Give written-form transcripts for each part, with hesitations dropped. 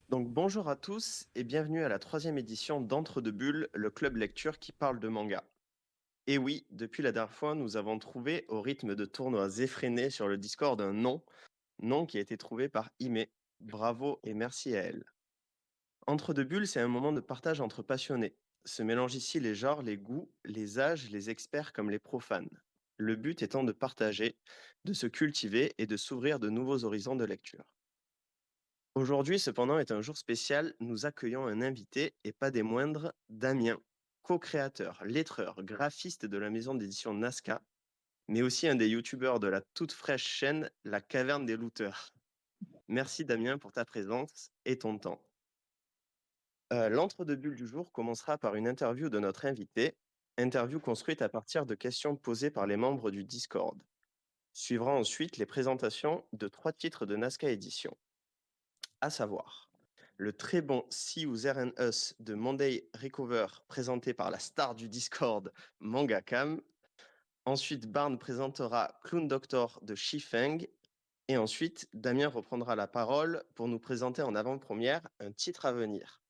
Donc bonjour à tous et bienvenue à la troisième édition d'Entre deux bulles, le club lecture qui parle de manga. Et oui, depuis la dernière fois, nous avons trouvé au rythme de tournois effrénés sur le Discord un nom qui a été trouvé par Ime. Bravo et merci à elle. Entre deux bulles, c'est un moment de partage entre passionnés. Se mélangent ici les genres, les goûts, les âges, les experts comme les profanes. Le but étant de partager, de se cultiver et de s'ouvrir de nouveaux horizons de lecture. Aujourd'hui, cependant, est un jour spécial. Nous accueillons un invité, et pas des moindres, Damien, co-créateur, lettreur, graphiste de la maison d'édition Nazca, mais aussi un des youtubeurs de la toute fraîche chaîne La Caverne des Looters. Merci Damien pour ta présence et ton temps. L'entre-deux-bulles du jour commencera par une interview de notre invité, interview construite à partir de questions posées par les membres du Discord. Suivra ensuite les présentations de 3 titres de Nazca Édition, à savoir le très bon See You There and Us de Monday Recover, présenté par la star du Discord, Mangakam. Ensuite, Barn présentera Clown Doctor de Shifeng. Et ensuite, Damien reprendra la parole pour nous présenter en avant-première un titre à venir.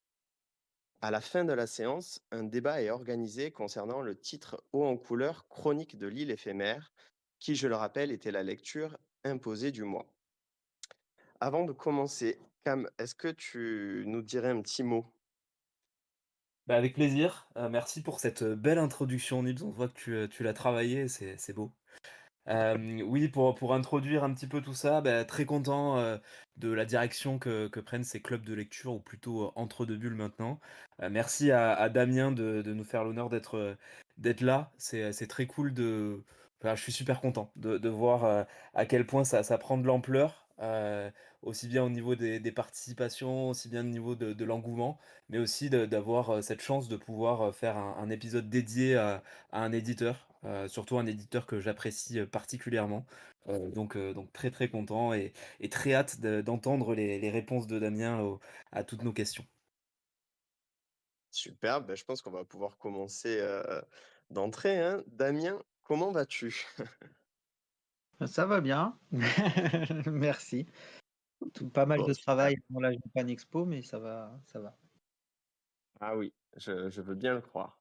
À la fin de la séance, un débat est organisé concernant le titre haut en couleur Chronique de l'île éphémère, qui, je le rappelle, était la lecture imposée du mois. Avant de commencer, Cam, est-ce que tu nous dirais un petit mot? Bah, avec plaisir, merci pour cette, belle introduction Nibs. On voit que tu l'as travaillé, c'est beau. Oui, pour introduire un petit peu tout ça, bah, très content, de la direction que prennent ces clubs de lecture ou plutôt, entre 2 bulles maintenant. Merci à Damien de nous faire l'honneur d'être là. C'est très cool enfin, je suis super content de voir, à quel point ça prend de l'ampleur, aussi bien au niveau des participations, aussi bien au niveau de l'engouement, mais aussi d'avoir, cette chance de pouvoir, faire un épisode dédié à un éditeur, surtout un éditeur que j'apprécie, particulièrement. Donc très, très content et très hâte d'entendre les réponses de Damien à toutes nos questions. Super, ben, je pense qu'on va pouvoir commencer d'entrée, hein. Damien, comment vas-tu? Ça va bien. Merci. Pas mal Bon, de super. travail pour la Japan Expo, mais ça va, ça va. Ah oui, je veux bien le croire.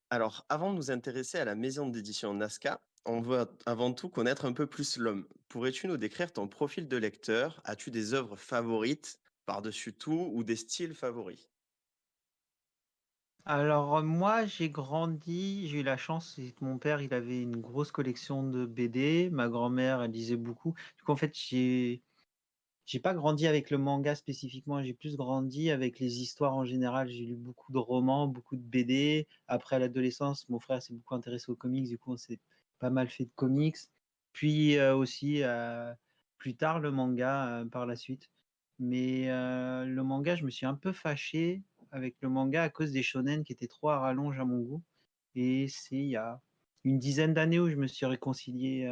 Alors, avant de nous intéresser à la maison d'édition Nazca, on veut avant tout connaître un peu plus l'homme. Pourrais-tu nous décrire ton profil de lecteur? As-tu des œuvres favorites par-dessus tout ou des styles favoris? Alors moi, j'ai eu la chance, c'est que mon père, il avait une grosse collection de BD, ma grand-mère, elle lisait beaucoup. Du coup, en fait, j'ai pas grandi avec le manga spécifiquement, j'ai plus grandi avec les histoires en général. J'ai lu beaucoup de romans, beaucoup de BD. Après, à l'adolescence, mon frère s'est beaucoup intéressé aux comics, du coup, on s'est pas mal fait de comics. Puis aussi, plus tard, le manga par la suite. Mais le manga, je me suis un peu fâché avec le manga à cause des shonen qui étaient trop à rallonge à mon goût. Et c'est il y a une dizaine d'années où je me suis réconcilié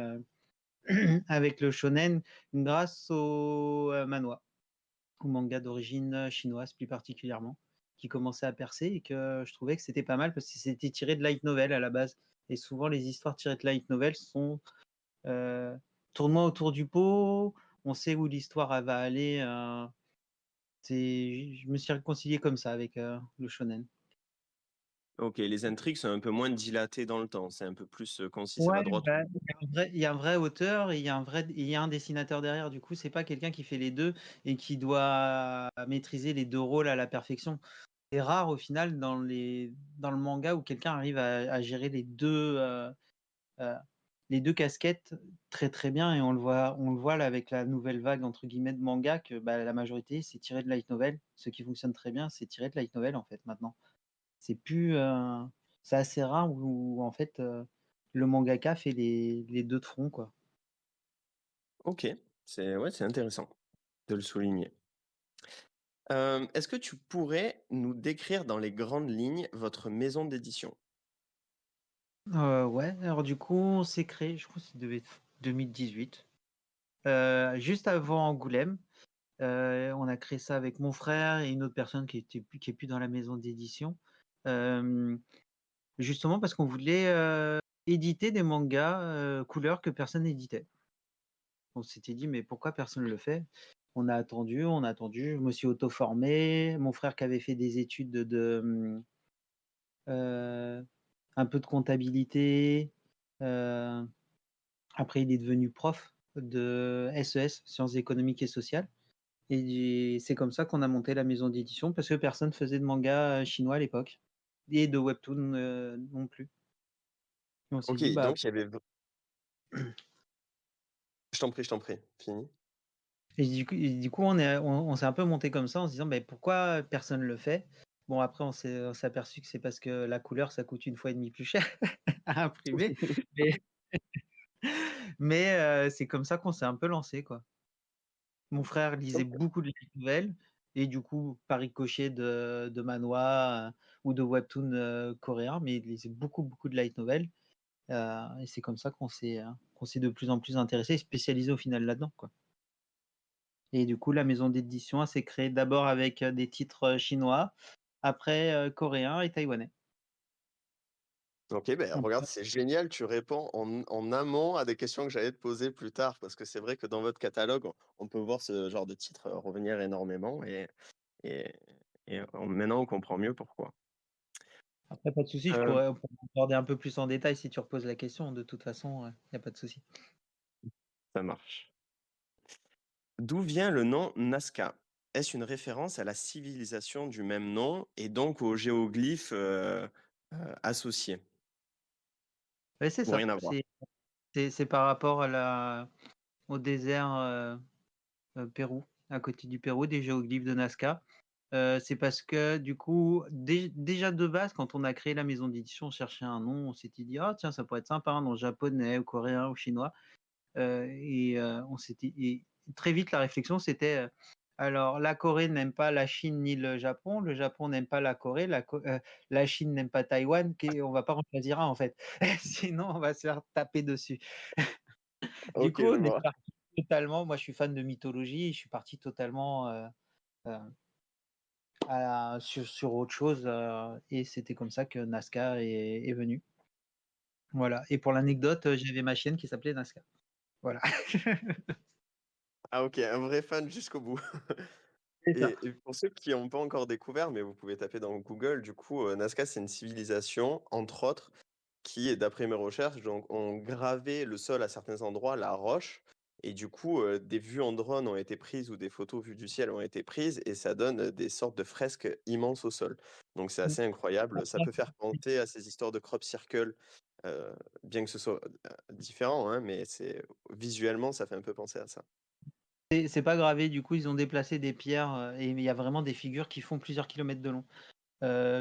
avec le shonen grâce au manhwa, au manga d'origine chinoise plus particulièrement, qui commençait à percer et que je trouvais que c'était pas mal parce que c'était tiré de light novel à la base. Et souvent, les histoires tirées de light novel sont euh, tournement autour du pot, on sait où l'histoire elle va aller. Je me suis réconcilié comme ça avec le shonen. Ok, les intrigues sont un peu moins dilatées dans le temps, c'est un peu plus concis, ça va Ouais, droit au bah, but. il y a un vrai auteur et il y a un dessinateur derrière. Du coup, c'est pas quelqu'un qui fait les deux et qui doit maîtriser les deux rôles à la perfection. C'est rare au final dans le manga où quelqu'un arrive à gérer euh, les deux casquettes très très bien et on le voit là avec la nouvelle vague entre guillemets de manga que bah, la majorité c'est tiré de light novel. Ce qui fonctionne très bien, c'est tiré de light novel en fait maintenant. C'est plus, c'est assez rare où en fait le mangaka fait les deux de front quoi. Ok, c'est ouais, c'est intéressant de le souligner. Est-ce que tu pourrais nous décrire dans les grandes lignes votre maison d'édition? Ouais, alors du coup on s'est créé, je crois que ça devait être 2018, juste avant Angoulême. On a créé ça avec mon frère et une autre personne qui est plus dans la maison d'édition. Euh, Justement parce qu'on voulait éditer des mangas couleurs que personne n'éditait. On s'était dit mais pourquoi personne ne le fait? On a attendu, on a attendu. Je me suis auto-formé. Mon frère qui avait fait des études euh, un peu de comptabilité. euh, Après, il est devenu prof de SES, sciences économiques et sociales. Et c'est comme ça qu'on a monté la maison d'édition parce que personne faisait de manga chinois à l'époque et de webtoon non plus. Et on s'est Ok, dit, bah, donc il y avait. Je t'en prie, fini. du coup on s'est un peu monté comme ça en se disant, bah, pourquoi personne le fait? Bon, après, on s'est aperçu que c'est parce que la couleur, ça coûte 1,5 fois plus cher à imprimer. Mais, mais c'est comme ça qu'on s'est un peu lancé, quoi. Mon frère lisait Ok. beaucoup de light novel et du coup, par ricochet de manhwa ou de webtoon coréen, mais il lisait beaucoup de light novel. Et c'est comme ça qu'on s'est de plus en plus intéressé et spécialisé au final là-dedans, quoi. Et du coup, la maison d'édition elle s'est créée d'abord avec des titres chinois, après coréens et taïwanais. Ok, ben regarde, c'est génial, tu réponds en amont à des questions que j'allais te poser plus tard, parce que c'est vrai que dans votre catalogue, on peut voir ce genre de titres revenir énormément, et, maintenant on comprend mieux pourquoi. Après, pas de souci, Euh, on pourrait aborder un peu plus en détail si tu reposes la question. De toute façon, il n'y a pas de souci. Ça marche. D'où vient le nom Nazca? Est-ce une référence à la civilisation du même nom et donc aux géoglyphes associés? Oui, c'est Ou ça. rien à voir? C'est par rapport au désert Pérou, à côté du Pérou, des géoglyphes de Nazca. C'est parce que du coup, déjà de base, quand on a créé la maison d'édition, on cherchait un nom, on s'était dit, ah tiens, ça pourrait être sympa, un nom japonais ou coréen ou chinois. Et très vite, la réflexion, c'était, alors la Corée n'aime pas la Chine ni le Japon n'aime pas la Corée, la Chine n'aime pas Taïwan, on va pas en choisir un en fait. Sinon, on va se faire taper dessus. Du Ok, coup, je on est vois. parti totalement. Moi, je suis fan de mythologie. Je suis parti totalement euh, sur autre chose. Et c'était comme ça que Nazca est venu. Voilà. Et pour l'anecdote, j'avais ma chienne qui s'appelait Nazca. Voilà. Ah ok, un vrai fan jusqu'au bout. C'est ça. Et pour ceux qui n'ont pas encore découvert, mais vous pouvez taper dans Google, du coup, Nazca, c'est une civilisation, entre autres, qui, d'après mes recherches, donc, ont gravé le sol à certains endroits, la roche, et du coup, des vues en drone ont été prises ou des photos vues du ciel ont été prises, et ça donne des sortes de fresques immenses au sol. Donc c'est assez incroyable. Ça peut faire penser à ces histoires de crop circle, euh, bien que ce soit différent, hein, mais visuellement, ça fait un peu penser à ça. C'est pas gravé, du coup, ils ont déplacé des pierres et il y a vraiment des figures qui font plusieurs kilomètres de long.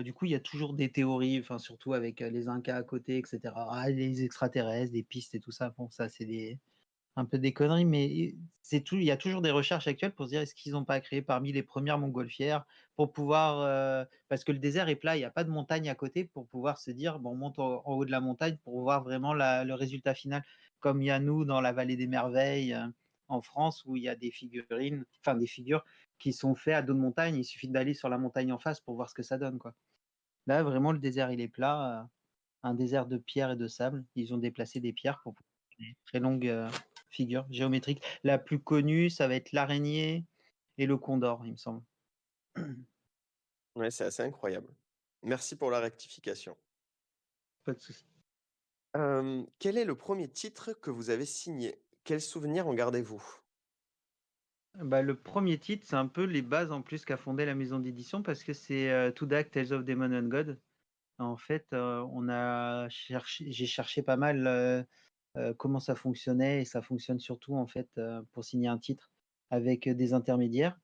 Du coup, il y a toujours des théories, enfin, surtout avec les Incas à côté, etc. Ah, les extraterrestres, des pistes et tout ça. Bon, ça, un peu des conneries, mais c'est tout. Il y a toujours des recherches actuelles pour se dire est-ce qu'ils n'ont pas créé parmi les premières montgolfières pour pouvoir, parce que le désert est plat, il n'y a pas de montagne à côté pour pouvoir se dire bon, on monte en haut de la montagne pour voir vraiment le résultat final, comme il y a nous dans la vallée des merveilles en France où il y a des figurines, enfin des figures qui sont faites à dos de montagne. Il suffit d'aller sur la montagne en face pour voir ce que ça donne, quoi. Là, vraiment, le désert il est plat, un désert de pierre et de sable. Ils ont déplacé des pierres pour des très longues figures géométriques. La plus connue, ça va être l'araignée et le condor, il me semble. Ouais, c'est assez incroyable. Merci pour la rectification. Pas de souci. Quel est le premier titre que vous avez signé? Quels souvenirs en gardez-vous? Bah, le premier titre, c'est un peu les bases en plus qu'a fondé la maison d'édition parce que c'est To Dark Tales of Demon and God. En fait, j'ai cherché pas mal comment ça fonctionnait et ça fonctionne surtout en fait pour signer un titre avec des intermédiaires.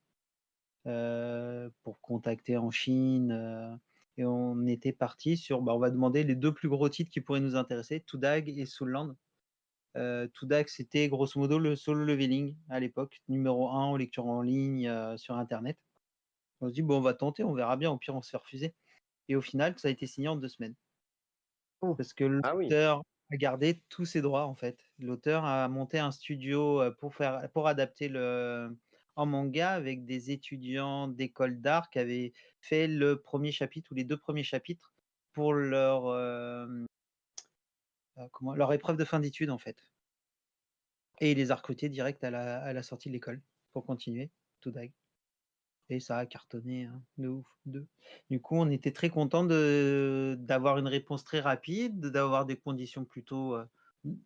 Pour contacter en Chine. Et on était parti sur, bah, on va demander les deux plus gros titres qui pourraient nous intéresser, Toudag et Soulland. Toudag, c'était grosso modo le solo leveling à l'époque, numéro 1 en lecture en ligne sur Internet. On se dit, bon, on va tenter, on verra bien, au pire, on se fait refuser. Et au final, ça a été signé en 2 semaines. Oh. Parce que Ah oui. l'auteur a gardé tous ses droits, en fait. L'auteur a monté un studio pour adapter en manga avec des étudiants d'école d'art qui avaient fait le premier chapitre ou les deux premiers chapitres pour leur épreuve de fin d'études, en fait. Et il les a recrutés direct à la sortie de l'école pour continuer. Toudag. Et ça a cartonné, hein, de ouf, du coup, on était très content de d'avoir une réponse très rapide, d'avoir des conditions plutôt,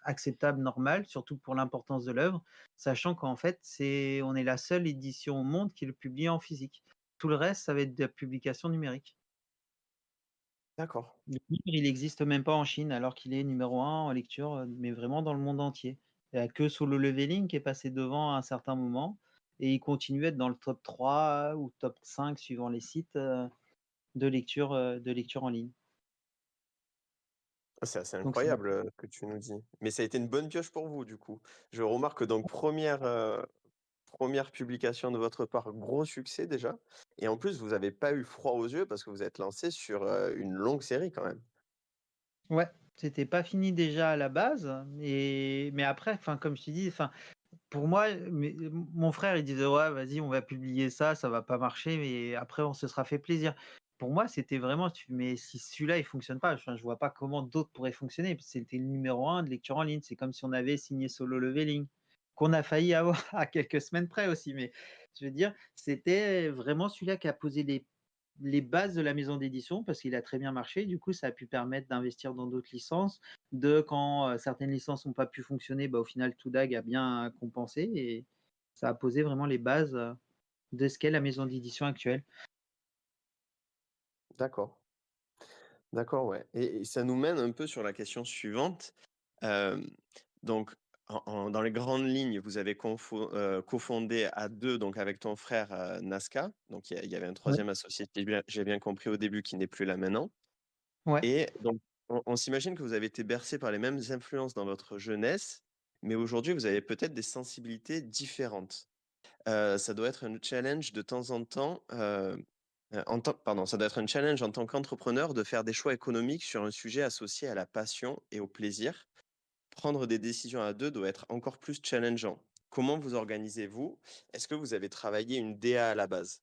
acceptables, normales, surtout pour l'importance de l'œuvre, sachant qu'en fait, on est la seule édition au monde qui le publie en physique. Tout le reste, ça va être de la publication numérique. D'accord. Le livre, il existe même pas en Chine alors qu'il est numéro un en lecture, mais vraiment dans le monde entier. Il y a que Solo Leveling qui est passé devant à un certain moment et il continue à être dans le top 3 ou top 5 suivant les sites, de lecture en ligne. Ah, c'est assez Donc c'est incroyable, ce que tu nous dis. Mais ça a été une bonne pioche pour vous, du coup. Je remarque donc première publication de votre part, gros succès déjà et en plus, vous avez pas eu froid aux yeux parce que vous êtes lancé sur, une longue série quand même. ouais, c'était pas fini déjà à la base mais après, enfin, comme je t'ai dit, enfin, pour moi, mon frère, il disait: «Ouais, vas-y, on va publier ça, ça va pas marcher, mais après on se sera fait plaisir». Pour moi, c'était vraiment mais si celui-là, il fonctionne pas, enfin, je vois pas comment d'autres pourraient fonctionner. C'était le numéro un de lecture en ligne. C'est comme si on avait signé Solo Leveling, qu'on a failli avoir à quelques semaines près aussi, mais je veux dire, c'était vraiment celui-là qui a posé les bases de la maison d'édition parce qu'il a très bien marché. Du coup, ça a pu permettre d'investir dans d'autres licences, quand, certaines licences n'ont pas pu fonctionner, bah, au final, Toudag a bien compensé et ça a posé vraiment les bases, de ce qu'est la maison d'édition actuelle. D'accord, d'accord, ouais et ça nous mène un peu sur la question suivante. Hem, donc dans les grandes lignes, vous avez cofondé à 2 donc avec ton frère, Nazca. Donc il y avait un Ouais, troisième associé, si j'ai bien compris au début, qui n'est plus là maintenant ouais. et donc on s'imagine que vous avez été bercé par les mêmes influences dans votre jeunesse, mais aujourd'hui, vous avez peut-être des sensibilités différentes. Ça doit être un challenge de temps en temps, ça doit être un challenge en tant qu'entrepreneur de faire des choix économiques sur un sujet associé à la passion et au plaisir. Prendre des décisions à 2 doit être encore plus challengeant. Comment vous organisez-vous? Est-ce que vous avez travaillé une DA à la base?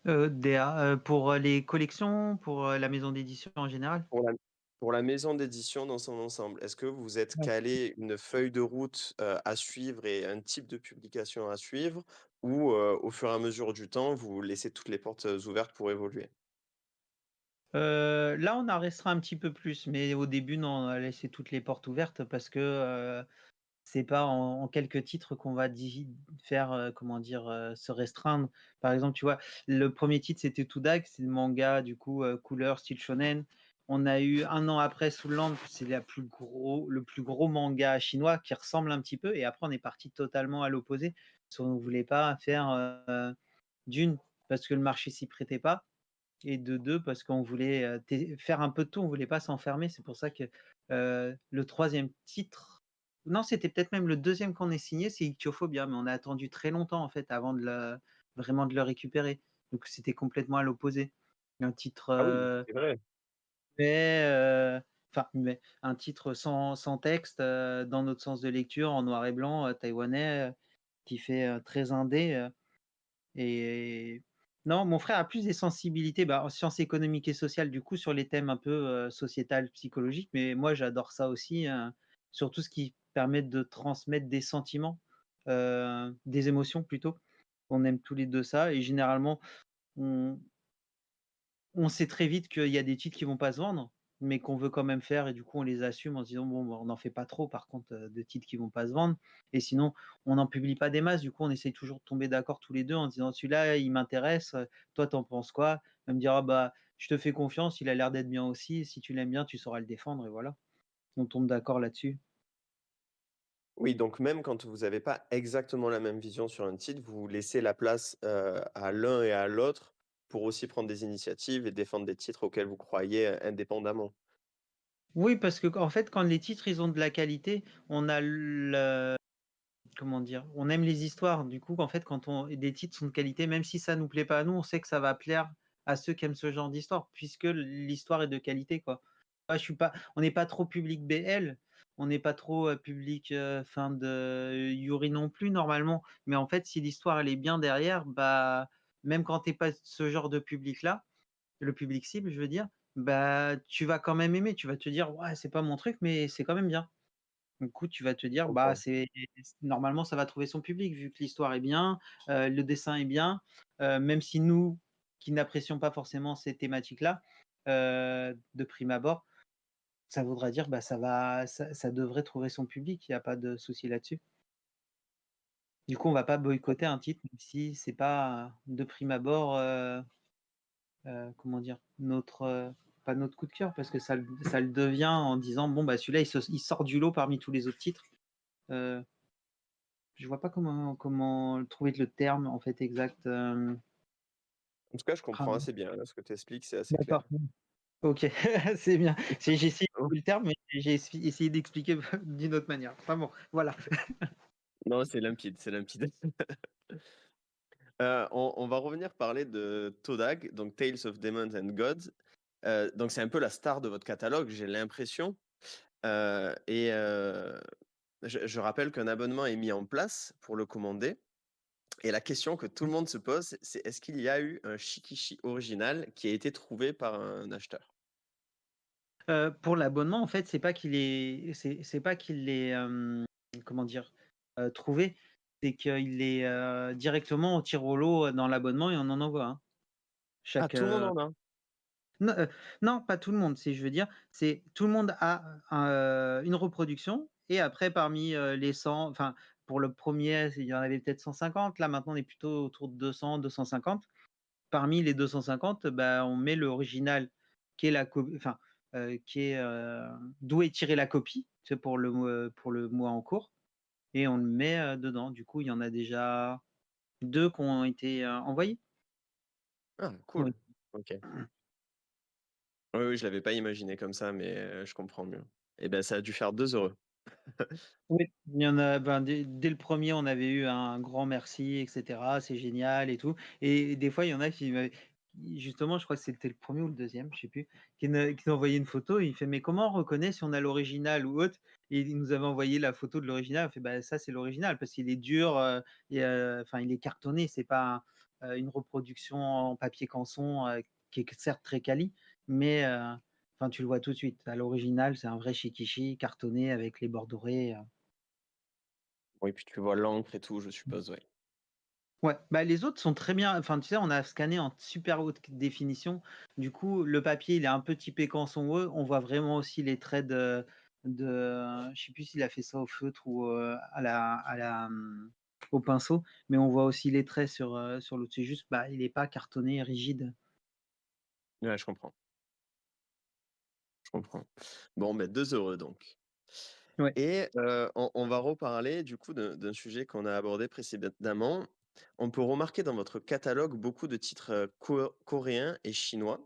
DA, pour, les collections, pour, la maison d'édition en général? Pour la pour la maison d'édition dans son ensemble, est-ce que vous êtes calé une feuille de route, à suivre et un type de publication à suivre? Ou, au fur et à mesure du temps, vous laissez toutes les portes, ouvertes pour évoluer? Là, on a restreint un petit peu plus, mais au début, non, on a laissé toutes les portes ouvertes parce que, c'est pas en quelques titres qu'on va faire, comment dire, se restreindre. Par exemple, tu vois, le premier titre, c'était Toudag, c'est le manga, du coup, couleur, style shonen. On a eu un an après Soulland, c'est le plus gros manga chinois qui ressemble un petit peu. Et après, on est parti totalement à l'opposé. Parce qu'on ne voulait pas faire, d'une, parce que le marché s'y prêtait pas et de 2 parce qu'on voulait, faire un peu de tout, on voulait pas s'enfermer. C'est pour ça que, le troisième titre non, c'était peut-être même le deuxième qu'on ait signé, c'est Ichthyophobia, mais on a attendu très longtemps en fait avant vraiment de le récupérer. Donc c'était complètement à l'opposé. Un titre, Ah oui, c'est vrai. muet, muet, un titre sans texte, dans notre sens de lecture, en noir et blanc, taïwanais, qui fait, très indé, et non, mon frère a plus des sensibilités, bah, en sciences économiques et sociales, du coup, sur les thèmes un peu, sociétals, psychologiques, mais moi, j'adore ça aussi, sur tout ce qui permet de transmettre des sentiments, des émotions plutôt. On aime tous les 2 ça et généralement, on on sait très vite qu'il y a des titres qui vont pas se vendre, mais qu'on veut quand même faire et du coup, on les assume en se disant: «Bon, bah, on n'en fait pas trop par contre, de titres qui vont pas se vendre» et sinon, on n'en publie pas des masses. Du coup, on essaye toujours de tomber d'accord tous les 2 en disant: «Celui-là, il m'intéresse, toi, t'en penses quoi?» Il va me dire: «Ah bah, je te fais confiance, il a l'air d'être bien aussi. Si tu l'aimes bien, tu sauras le défendre» et voilà. On tombe d'accord là-dessus. Oui, donc même quand vous n'avez pas exactement la même vision sur un titre, vous laissez la place, à l'un et à l'autre pour aussi prendre des initiatives et défendre des titres auxquels vous croyez, indépendamment. Oui, parce que qu'en fait, quand les titres, ils ont de la qualité, on a le comment dire? On aime les histoires, du coup, en fait, quand on des titres sont de qualité, même si ça nous plaît pas à nous, on sait que ça va plaire à ceux qui aiment ce genre d'histoire, puisque l'histoire est de qualité, quoi. Moi, je suis pas on n'est pas trop public BL, on n'est pas trop, public, enfin de Yuri non plus normalement, mais en fait, si l'histoire elle est bien derrière, bah, même quand tu es pas ce genre de public-là, le public cible, je veux dire, bah, tu vas quand même aimer. Tu vas te dire: «Ouais, c'est pas mon truc, mais c'est quand même bien». Du coup, tu vas te dire: «Bah, comprends. c'est normalement, ça va trouver son public vu que l'histoire est bien, le dessin est bien». Même si nous, qui n'apprécions pas forcément ces thématiques-là, de prime abord, ça voudra dire, bah, ça devrait trouver son public, il y a pas de souci là-dessus. Du coup, on va pas boycotter un titre même si c'est pas, de prime abord, comment dire? Pas notre coup de cœur parce que ça le devient en disant: «Bon, bah, celui-là, il sort du lot parmi tous les autres titres». Heu, je vois pas comment trouver le terme, en fait, exact, En tout cas, je ah, comprends assez bien, là, ce que tu expliques, c'est assez d'accord. clair. OK, c'est bien. J'ai essayé de trouver le terme, mais j'ai essayé d'expliquer d'une autre manière. Enfin bon, voilà. Non, c'est limpide, c'est limpide. On va revenir parler de Todag, donc Tales of Demons and Gods. Donc c'est un peu la star de votre catalogue, j'ai l'impression. Je rappelle qu'un abonnement est mis en place pour le commander. Et la question que tout le monde se pose, c'est est-ce qu'il y a eu un Shikishi original qui a été trouvé par un acheteur? Pour l'abonnement, en fait, c'est pas qu'il l'ait, comment dire? Trouvé, c'est qu'il est, directement on tire au lot, dans l'abonnement et on en envoie un. Ah, Chaque, tout le monde en a un? non, non, pas tout le monde, si je veux dire, c'est tout le monde a une reproduction et après parmi, les 100, enfin, pour le premier, il y en avait peut-être 150, là maintenant on est plutôt autour de 200-250. Parmi les 250, bah, on met l'original qui est enfin, qui est, d'où est tirée la copie, c'est pour le mois en cours et on le met, dedans. Du coup, il y en a déjà 2 qui ont été, envoyés. Ah, Oui. cool. OK. Oui, oui, je l'avais pas imaginé comme ça, mais je comprends mieux. Et ben, ça a dû faire 2 heureux. Oui, il y en a, ben, dès le premier, on avait eu un grand merci et cetera, c'est génial et tout et des fois, il y en a justement, je crois que c'était le premier ou le deuxième, je sais plus, qui nous envoyait une photo et il fait: «Mais comment on reconnaît si on a l'original ou autre?» Et il nous avait envoyé la photo de l'original, on fait: «Bah, ça, c'est l'original parce qu'il est dur, et enfin, il est cartonné, c'est pas, une reproduction en papier canson, qui est certes très quali, mais enfin, tu le vois tout de suite. À l'original, c'est un vrai Shikishi cartonné avec les bords dorés». Oui, puis tu vois l'encre et tout, je suppose, oui. Ouais, bah, les autres sont très bien, enfin, tu sais, on a scanné en super haute définition. Du coup, le papier, il est un peu typé canson-eux. On voit vraiment aussi les traits je sais plus s'il a fait ça au feutre ou, au pinceau, mais on voit aussi les traits sur l'autre. C'est juste, bah, il est pas cartonné rigide. Ouais, je comprends, je comprends. Bon, ben 2 heureux donc. Ouais. Et on va reparler du coup d'un sujet qu'on a abordé précédemment. On peut remarquer dans votre catalogue beaucoup de titres, coréens et chinois.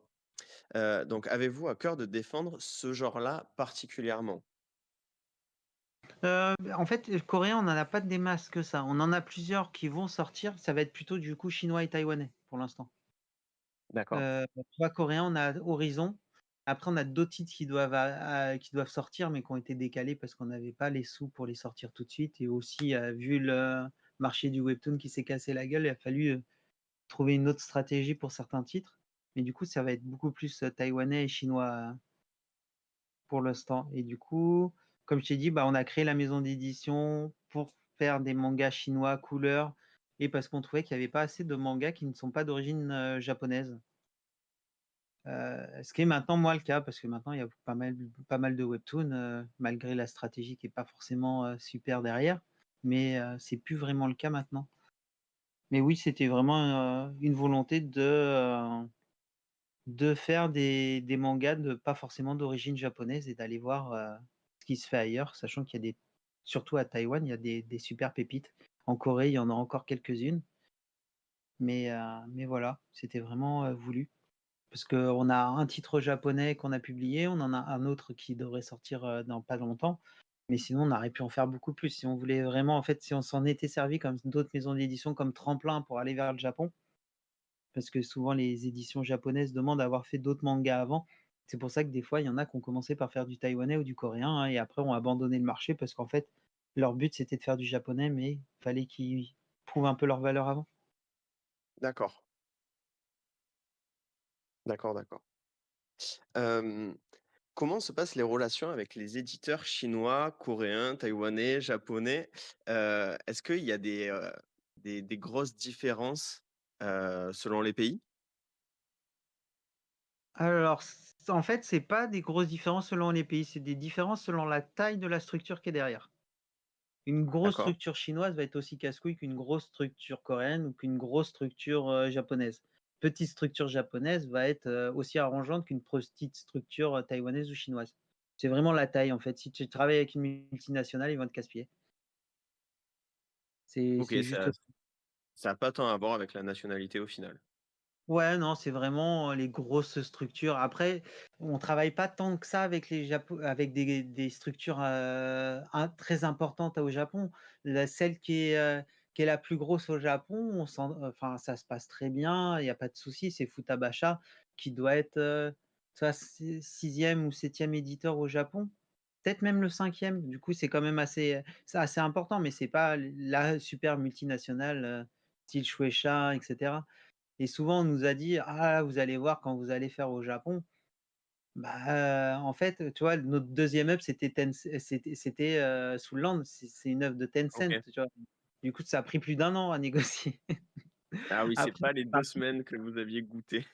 Donc avez-vous à cœur de défendre ce genre-là particulièrement? En fait, coréen, on en a pas des masses que ça. On en a plusieurs qui vont sortir. Ça va être plutôt, du coup, chinois et taïwanais pour l'instant. D'accord. Tu vois, coréen, on a Horizon. Après, on a d'autres titres qui doivent sortir, mais qui ont été décalés parce qu'on n'avait pas les sous pour les sortir tout de suite et aussi, vu le marché du webtoon qui s'est cassé la gueule, il a fallu, trouver une autre stratégie pour certains titres. Mais du coup, ça va être beaucoup plus, taïwanais et chinois, pour l'instant et du coup, comme je t'ai dit, bah, on a créé la maison d'édition pour faire des mangas chinois couleur et parce qu'on trouvait qu'il y avait pas assez de mangas qui ne sont pas d'origine, japonaise. Ce qui est maintenant, moi, le cas, parce que maintenant il y a pas mal de webtoons, malgré la stratégie qui est pas forcément, super derrière, mais c'est plus vraiment le cas maintenant. Mais oui, c'était vraiment, une volonté de faire des mangas de pas forcément d'origine japonaise et d'aller voir, ce qui se fait ailleurs, sachant qu'il y a des surtout à Taïwan, il y a des super pépites. En Corée, il y en a encore quelques-unes, mais voilà, c'était vraiment, voulu. Parce qu'on a un titre japonais qu'on a publié, on en a un autre qui devrait sortir, dans pas longtemps, mais sinon on aurait pu en faire beaucoup plus. Si on voulait vraiment en fait, si on s'en était servi comme d'autres maisons d'édition comme tremplin pour aller vers le Japon, parce que souvent les éditions japonaises demandent à avoir fait d'autres mangas avant. C'est pour ça que des fois, il y en a qui ont commencé par faire du taïwanais ou du coréen, hein, et après ont abandonné le marché parce qu'en fait, leur but c'était de faire du japonais, mais il fallait qu'ils prouvent un peu leur valeur avant. D'accord. D'accord, d'accord. Hem comment se passent les relations avec les éditeurs chinois, coréens, taïwanais, japonais? Est-ce qu'il y a des grosses différences, selon les pays? Alors, en fait, c'est pas des grosses différences selon les pays, c'est des différences selon la taille de la structure qui est derrière. Une grosse D'accord, structure chinoise va être aussi casse-couille qu'une grosse structure coréenne ou qu'une grosse structure, japonaise. Petite structure japonaise va être, aussi arrangeante qu'une petite structure, taïwanaise ou chinoise. C'est vraiment la taille, en fait. Si tu travailles avec une multinationale, ils vont te casse-pied. OK, C'est juste ça a pas tant à voir avec la nationalité au final. Ouais, non, c'est vraiment, les grosses structures. Après, on travaille pas tant que ça avec avec des structures, très importantes au Japon. Celle qui est la plus grosse au Japon, enfin, ça se passe très bien, il y a pas de souci, c'est Futabasha qui doit être, soit 6e ou 7e éditeur au Japon, peut-être même le 5e. Du coup, c'est quand même c'est assez important, mais c'est pas la super multinationale, style Shueisha et cetera. Et souvent, on nous a dit: «Ah, vous allez voir quand vous allez faire au Japon». Bah, en fait, tu vois, notre deuxième œuvre, c'était Soulland, c'est une œuvre de Tencent, OK. tu vois? Du coup, ça a pris plus d'1 an à négocier. Ah oui, c'est Après pas les 2 semaines que vous aviez goûté.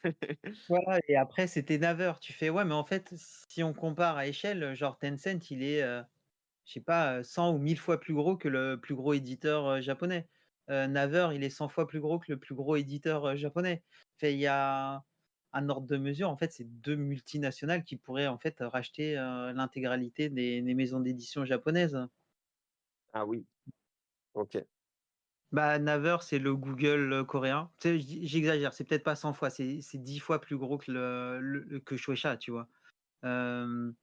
voilà et après, c'était Naver. Tu fais: «Ouais, mais en fait, si on compare à échelle, genre Tencent, il est, je sais pas, 100 ou 1000 fois plus gros que le plus gros éditeur, japonais. Naver, il est 100 fois plus gros que le plus gros éditeur, japonais. Fait il y a un ordre de mesure, en fait, c'est 2 multinationales qui pourraient, en fait, racheter, l'intégralité des maisons d'édition japonaises. Ah oui, OK. Bah, Naver, c'est le Google, coréen. Tu sais, j'exagère, c'est peut-être pas 100 fois, c'est 10 fois plus gros que que Shueisha, tu vois? Hem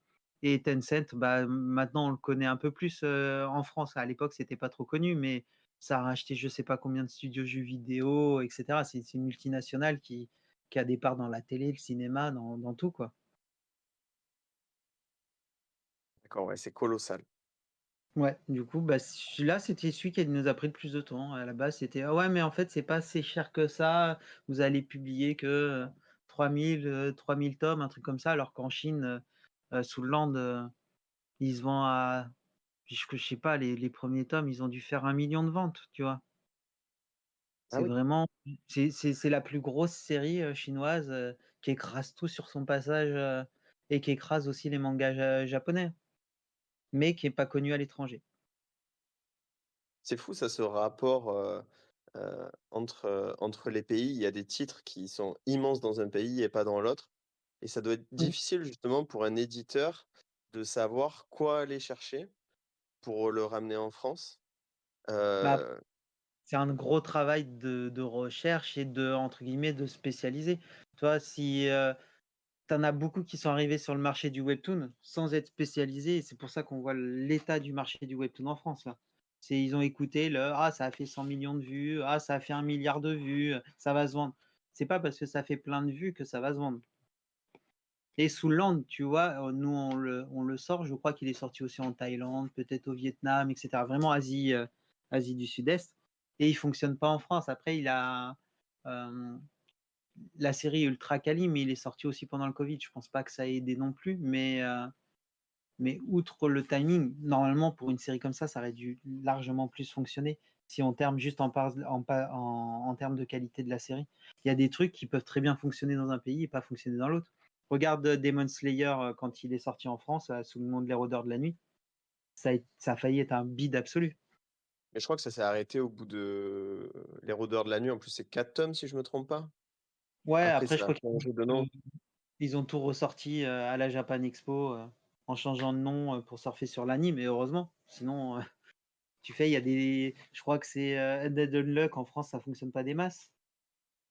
et Tencent, bah, maintenant on le connaît un peu plus, en France. À l'époque, c'était pas trop connu, mais ça a racheté je sais pas combien de studios jeux vidéo et cetera. C'est une multinationale qui a des parts dans la télé, le cinéma, dans tout, quoi. D'accord, ouais, c'est colossal. Ouais, du coup, bah, celui-là, c'était celui qui nous a pris le plus de temps. À la base, c'était: «Ah ouais, mais en fait, c'est pas si cher que ça. Vous allez publier que, 3000 tomes», un truc comme ça, alors qu'en Chine, sous le Land, il se vend à je sais pas, les premiers tomes, ils ont dû faire 1 million de ventes, tu vois? Ah C'est oui, vraiment c'est la plus grosse série, chinoise, qui écrase tout sur son passage, et qui écrase aussi les mangas japonais, mais qui est pas connue à l'étranger. c'est fou ça, ce rapport, entre les pays. Il y a des titres qui sont immenses dans un pays et pas dans l'autre et ça doit être Mmh. difficile justement pour un éditeur de savoir quoi aller chercher pour le ramener en France. Bah, Heu, c'est un gros travail de recherche et entre guillemets «de spécialiser». Tu vois? Si, tu en as beaucoup qui sont arrivés sur le marché du webtoon sans être spécialisés et c'est pour ça qu'on voit l'état du marché du webtoon en France là. Ils ont écouté «Ah ça a fait 100 millions de vues, ah ça a fait 1 milliard de vues, ça va se vendre». C'est pas parce que ça fait plein de vues que ça va se vendre. Et Soulland, tu vois, nous on le sort, je crois qu'il est sorti aussi en Thaïlande, peut-être au Vietnam et cetera. Vraiment Asie, Asie du Sud-Est et il fonctionne pas en France. Après hem la série Ultra Cali, mais il est sorti aussi pendant le Covid. Je pense pas que ça ait aidé non plus, mais outre le timing, normalement pour une série comme ça aurait dû largement plus fonctionner. Si on terme juste en termes de qualité de la série. Il y a des trucs qui peuvent très bien fonctionner dans un pays et pas fonctionner dans l'autre. Regarde, Demon Slayer, quand il est sorti en France, sous le nom de L'Érodeur de la nuit, ça a failli être un bide absolu. mais je crois que ça s'est arrêté au bout de Les Rôdeurs de la nuit. En plus, c'est 4 tomes si je me trompe pas? Ouais, Après après je ça a crois qu'ils changé de ont nom. ils ont tout ressorti, à la Japan Expo, en changeant de nom, pour surfer sur l'anime et heureusement. Sinon, il y a je crois que c'est, Dead Unluck en France, ça fonctionne pas des masses.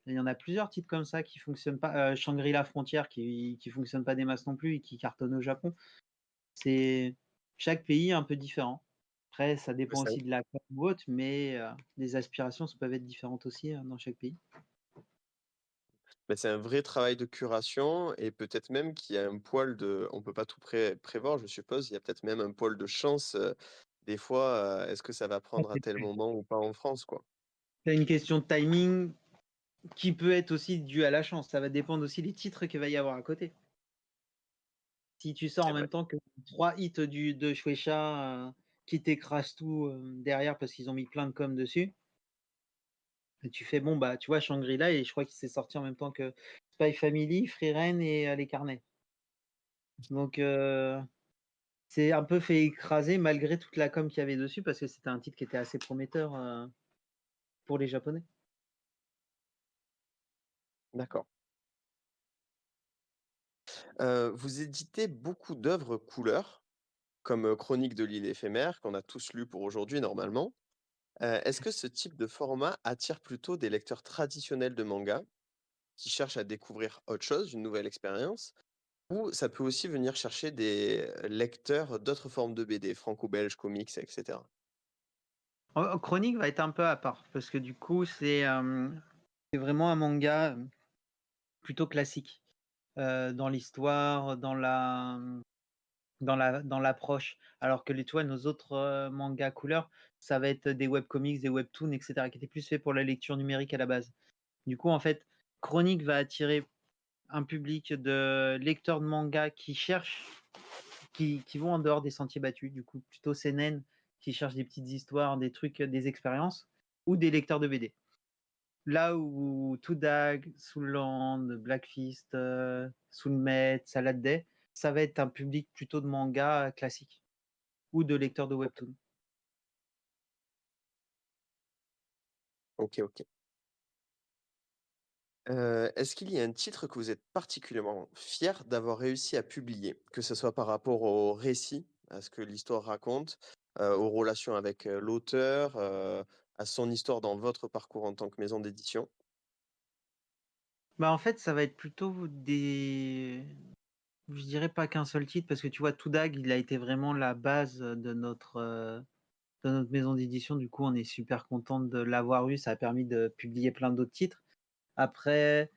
Il y en a plusieurs titres comme ça qui fonctionnent pas, Shangri-La Frontière qui fonctionne pas des masses non plus et qui cartonne au Japon. C'est chaque pays est un peu différent. Après, ça Ouais, dépend aussi de la com ou autre, mais les aspirations peuvent être différentes aussi, dans chaque pays. bah, c'est un vrai travail de curation et peut-être même qu'il y a un poil de on peut pas tout prévoir, je suppose. Il y a peut-être même un poil de chance, des fois, est-ce que ça va prendre à tel moment ou pas en France, quoi? C'est une question de timing qui peut être aussi due à la chance. Ça va dépendre aussi des titres qu'il va y avoir à côté. Si tu sors C'est en vrai. même temps que 3 hits de Shueisha, qui t'écrasent tout, derrière parce qu'ils ont mis plein de com dessus et tu fais: «Bon, bah, tu vois Shangri-La» et je crois qu'il s'est sorti en même temps que Spy Family, Free Rein et Les Carnets. Donc c'est un peu fait écraser malgré toute la com qu'il y avait dessus parce que c'était un titre qui était assez prometteur, pour les Japonais. D'accord. Vous éditez beaucoup d'œuvres couleurs, comme, Chronique de l'île éphémère, qu'on a tous lu pour aujourd'hui normalement. Est-ce que ce type de format attire plutôt des lecteurs traditionnels de manga, qui cherchent à découvrir autre chose, une nouvelle expérience? Ou ça peut aussi venir chercher des lecteurs d'autres formes de BD, franco-belge, comics et cetera? Chronique va être un peu à part parce que du coup c'est vraiment un manga, plutôt classique, dans l'histoire, dans l'approche. Alors que les tu vois, nos autres, mangas couleurs, ça va être des webcomics, des webtoons et cetera, qui étaient plus faits pour la lecture numérique à la base. Du coup, en fait, Chronique va attirer un public de lecteurs de manga qui cherchent qui vont en dehors des sentiers battus, du coup, plutôt seinen, qui cherchent des petites histoires, des trucs, des expériences ou des lecteurs de BD. Là où Toodag, Soulland, Black Fist, Soulmate, Salad Day, ça va être un public plutôt de manga classique ou de lecteurs de webtoon. OK, OK. Est-ce qu'il y a un titre que vous êtes particulièrement fier d'avoir réussi à publier? Que ce soit par rapport au récit, à ce que l'histoire raconte, aux relations avec, l'auteur, à son histoire dans votre parcours en tant que maison d'édition? Bah, en fait, ça va être plutôt des je dirais pas qu'un seul titre parce que tu vois, Toodag, il a été vraiment la base de notre maison d'édition. Du coup, on est super content de l'avoir eu. Ça a permis de publier plein d'autres titres. Après,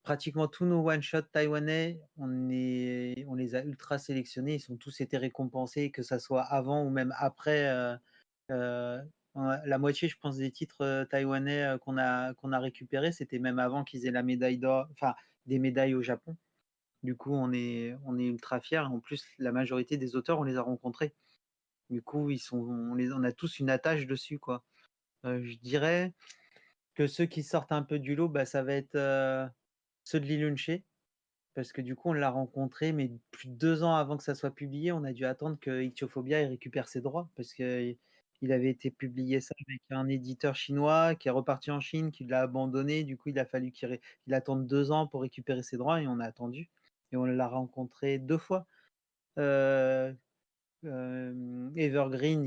pratiquement tous nos one-shots taïwanais, on les a ultra sélectionnés. Ils sont tous été récompensés, que ça soit avant ou même après. Euh, la moitié, je pense, des titres taïwanais qu'on a récupérés, c'était même avant qu'ils aient la médaille d'or, enfin des médailles au Japon. Du coup, on est ultra fiers. En plus, la majorité des auteurs, on les a rencontrés. Du coup, on a tous une attache dessus, quoi. Je dirais que ceux qui sortent un peu du lot, bah, ça va être ceux de Lilunche, parce que du coup, on l'a rencontré, mais plus de 2 ans avant que ça soit publié, on a dû attendre que Ichthyophobia il récupère ses droits, parce que il avait été publié ça avec un éditeur chinois qui est reparti en Chine, qui l'a abandonné. Du coup, il a fallu qu'il attende 2 ans pour récupérer ses droits, et on a attendu. Et on l'a rencontré 2 fois. Euh, Evergreen,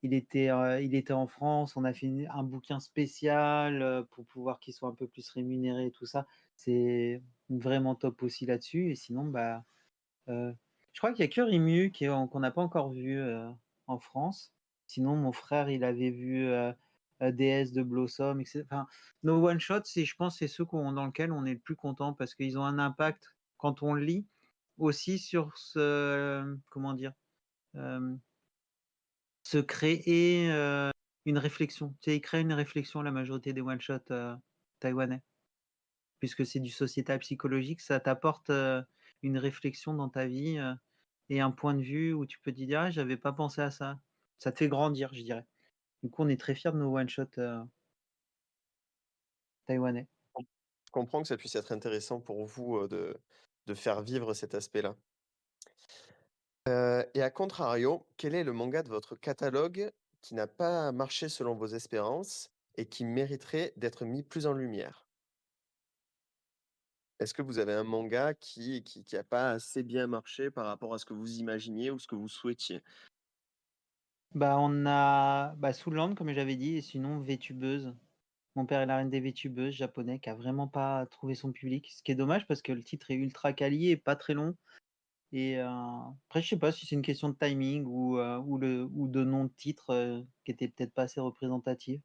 il était en France, on a fait un bouquin spécial pour pouvoir qu'il soit un peu plus rémunéré et tout ça. C'est vraiment top aussi là-dessus. Et sinon, bah, euh, je crois qu'il y a que Rimu qu'on n'a pas encore vu en France. Sinon, mon frère, il avait vu DS de Blossom, etc. Enfin, nos one-shots, je pense, c'est ceux dans lesquels on est le plus content parce qu'ils ont un impact quand on lit aussi sur comment dire, euh, se créer une réflexion. Tu sais, ils créent une réflexion, la majorité des one-shots taïwanais, puisque c'est du sociétal psychologique, ça t'apporte une réflexion dans ta vie et un point de vue où tu peux te dire, ah, j'avais pas pensé à ça. Ça te fait grandir, je dirais. Du coup, on est très fiers de nos one-shots taïwanais. Je comprends que ça puisse être intéressant pour vous, de faire vivre cet aspect-là. Et à contrario, quel est le manga de votre catalogue qui n'a pas marché selon vos espérances et qui mériterait d'être mis plus en lumière? Est-ce que vous avez un manga qui a pas assez bien marché par rapport à ce que vous imaginiez ou ce que vous souhaitiez? Bah, on a Soulland, comme j'avais dit, et sinon Vétubeuse. Mon père et la reine des Vétubeuses, japonais, qui a vraiment pas trouvé son public. Ce qui est dommage parce que le titre est ultra quali et pas très long. Et après, je sais pas si c'est une question de timing ou de nom de titre qui était peut-être pas assez représentatif.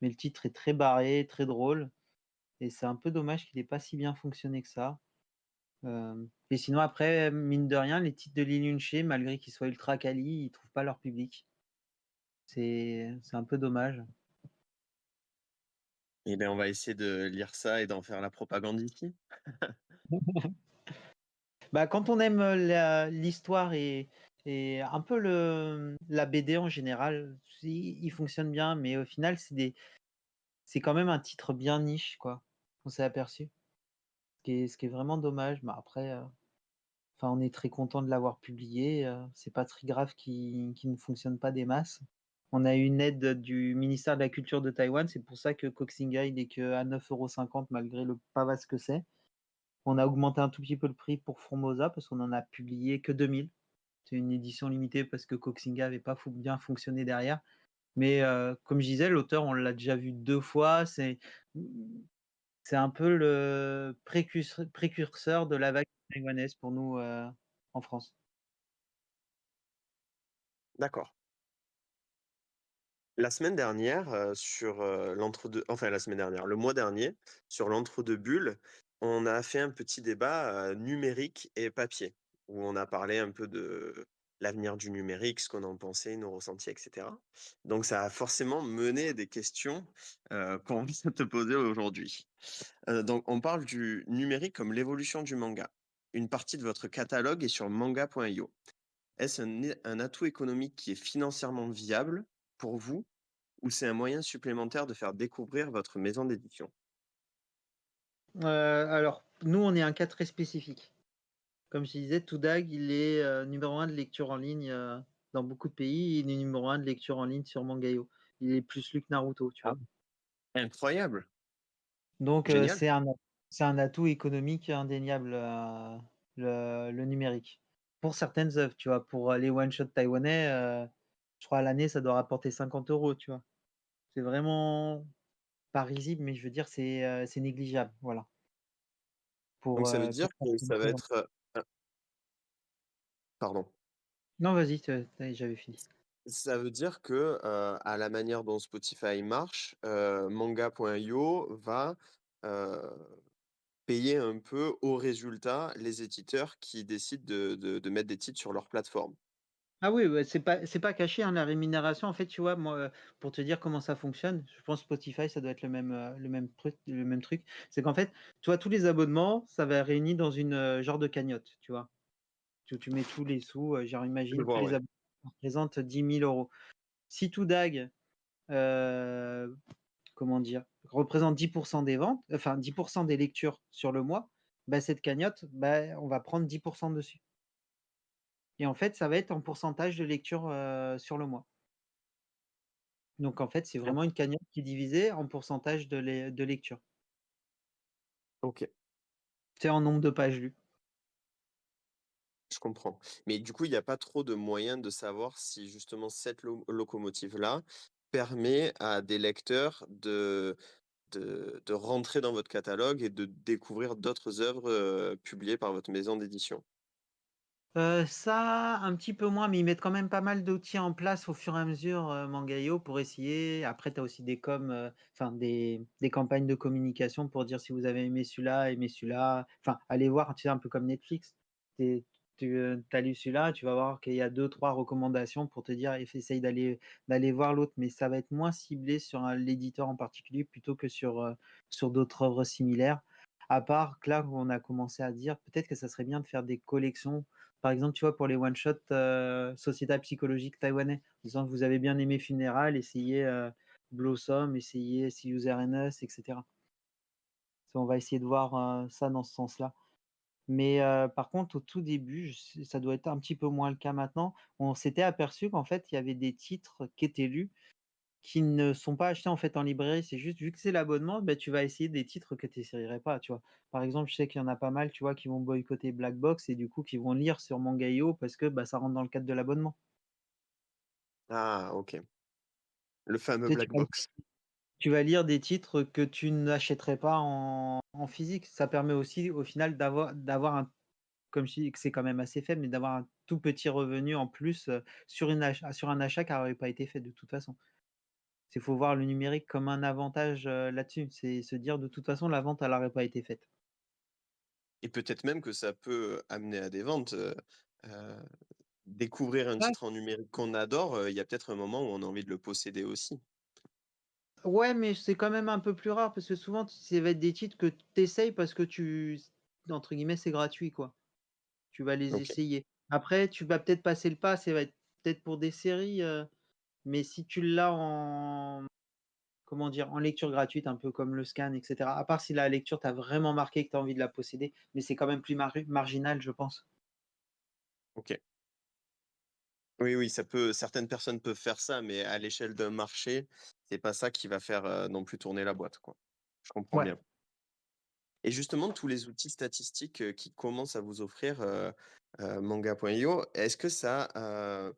Mais le titre est très barré, très drôle. Et c'est un peu dommage qu'il ait pas si bien fonctionné que ça. Et sinon, après, mine de rien, les titres de Lee Yun-che, malgré qu'ils soient ultra quali, ils trouvent pas leur public. C'est un peu dommage. Eh bien, on va essayer de lire ça et d'en faire la propagande ici. Bah, quand on aime, l'histoire et un peu la BD en général, si, il fonctionne bien, mais au final, c'est quand même un titre bien niche, quoi. On s'est aperçu. Ce qui est vraiment dommage, mais après, enfin, on est très content de l'avoir publié, c'est pas très grave qu'il ne fonctionne pas des masses. On a eu une aide du ministère de la culture de Taïwan, c'est pour ça que Koxinga, il est qu'à 9,50 € malgré le pas vaste que c'est. On a augmenté un tout petit peu le prix pour Formosa parce qu'on en a publié que 2000. C'est une édition limitée parce que Koxinga avait pas bien fonctionné derrière. Mais comme je disais, l'auteur, on l'a déjà vu 2 fois. C'est un peu le précurseur de la vague taïwanaise pour nous, en France. D'accord. La semaine dernière, sur, l'entre-deux enfin la semaine dernière, le mois dernier, sur l'entre-deux bulles, on a fait un petit débat, numérique et papier, où on a parlé un peu de l'avenir du numérique, ce qu'on en pensait, nos ressentis et cetera. Donc ça a forcément mené des questions, qu'on vient te poser aujourd'hui. Donc on parle du numérique comme l'évolution du manga. Une partie de votre catalogue est sur manga.io. Est-ce un atout économique qui est financièrement viable pour vous ou c'est un moyen supplémentaire de faire découvrir votre maison d'édition? Alors, nous, on est un cas très spécifique. Comme je disais, Toudag, il est, numéro 1 de lecture en ligne, dans beaucoup de pays. Il est numéro 1 de lecture en ligne sur Mangayo. Il est plus lu que Naruto, tu Ah, vois? incroyable! Donc, Génial! c'est un atout économique indéniable, le numérique. Pour certaines œuvres, tu vois? Pour, les one shot taïwanais, je crois à l'année, ça doit rapporter 50 €, tu vois? C'est vraiment pas risible, mais je veux dire, c'est négligeable, voilà. Donc Pour, ça veut dire pour que ça va certaines œuvres. être, pardon. Non, vas-y, j'avais fini. Ça veut dire que, à la manière dont Spotify marche, manga.io va, heu, payer un peu au résultat les éditeurs qui décident de mettre des titres sur leur plateforme. Ah oui, ouais, c'est pas caché, hein, la rémunération. En fait, tu vois, moi, pour te dire comment ça fonctionne, je pense Spotify, ça doit être le même truc. C'est qu'en fait, tu vois, tous les abonnements, ça va réuni dans une, genre de cagnotte, tu vois? Tu mets tous les sous, genre Je imagine tous vois, les ouais. abonnements représentent 10 000 €. Si Toudag, heu, comment dire? Représente 10 des ventes, enfin 10 des lectures sur le mois, bah, cette cagnotte, bah, on va prendre 10 dessus. Et en fait, ça va être en pourcentage de lecture, sur le mois. Donc en fait, c'est Mmh. vraiment une cagnotte qui est divisée en pourcentage de lecture. OK, C'est en nombre de pages lues. je comprends. Mais du coup, il y a pas trop de moyens de savoir si justement cette locomotive-là permet à des lecteurs de rentrer dans votre catalogue et de découvrir d'autres œuvres, publiées par votre maison d'édition? Ça, un petit peu moins, mais ils mettent quand même pas mal d'outils en place au fur et à mesure, Mangayo, pour essayer. Après, tu as aussi enfin des campagnes de communication pour dire si vous avez aimé celui-là, aimé celui-là. Enfin, allez voir, tu sais, un peu comme Netflix. Tu as lu celui-là, tu vas voir qu'il y a deux trois recommandations pour te dire: «Essaye d'aller voir l'autre», mais ça va être moins ciblé sur l'éditeur en particulier plutôt que sur d'autres œuvres similaires. À part que là, où on a commencé à dire peut-être que ça serait bien de faire des collections, par exemple, tu vois, pour les one shot, Sociétat psychologique taïwanais, en disant que vous avez bien aimé Funeral, essayez, Blossom, essayez See You There and Us, et cetera. Ça, on va essayer de voir, ça dans ce sens-là. Mais, par contre, au tout début, ça doit être un petit peu moins le cas maintenant, on s'était aperçu qu'en fait, il y avait des titres qui étaient lus, qui ne sont pas achetés, en fait, en librairie. C'est juste, vu que c'est l'abonnement, bah, tu vas essayer des titres que tu essayerais pas, tu vois? Par exemple, je sais qu'il y en a pas mal, tu vois, qui vont boycotter Black Box et du coup, qui vont lire sur Mangayo parce que, bah, ça rentre dans le cadre de l'abonnement. Ah, OK. Le fameux Tu sais, tu black vas box. tu vas lire des titres que tu n'achèterais pas en physique. Ça permet aussi, au final, d'avoir un, comme je dis que c'est quand même assez faible, mais d'avoir un tout petit revenu en plus, sur un achat qui n'aurait pas été fait de toute façon. Il faut voir le numérique comme un avantage, là-dessus. C'est se dire: «De toute façon, la vente, elle aurait pas été faite». Et peut-être même que ça peut amener à des ventes, heu, découvrir un Ouais. titre en numérique qu'on adore, il y a peut-être un moment où on a envie de le posséder aussi. Ouais, mais c'est quand même un peu plus rare parce que souvent, ça va être des titres que tu essayes parce que entre guillemets, «c'est gratuit», quoi. Tu vas les OK. essayer. Après, tu vas peut-être passer le pas, ça va être peut-être pour des séries, mais si tu l'as en comment dire? En lecture gratuite, un peu comme le scan et cetera. À part si la lecture t'a vraiment marqué, que tu as envie de la posséder, mais c'est quand même plus marginal, je pense. OK. Oui, oui, ça peut certaines personnes peuvent faire ça, mais à l'échelle d'un marché, c'est pas ça qui va faire, non plus tourner la boîte, quoi. Je comprends Ouais. bien. Et justement, tous les outils statistiques, qui commencent à vous offrir, Manga.io, est-ce que ça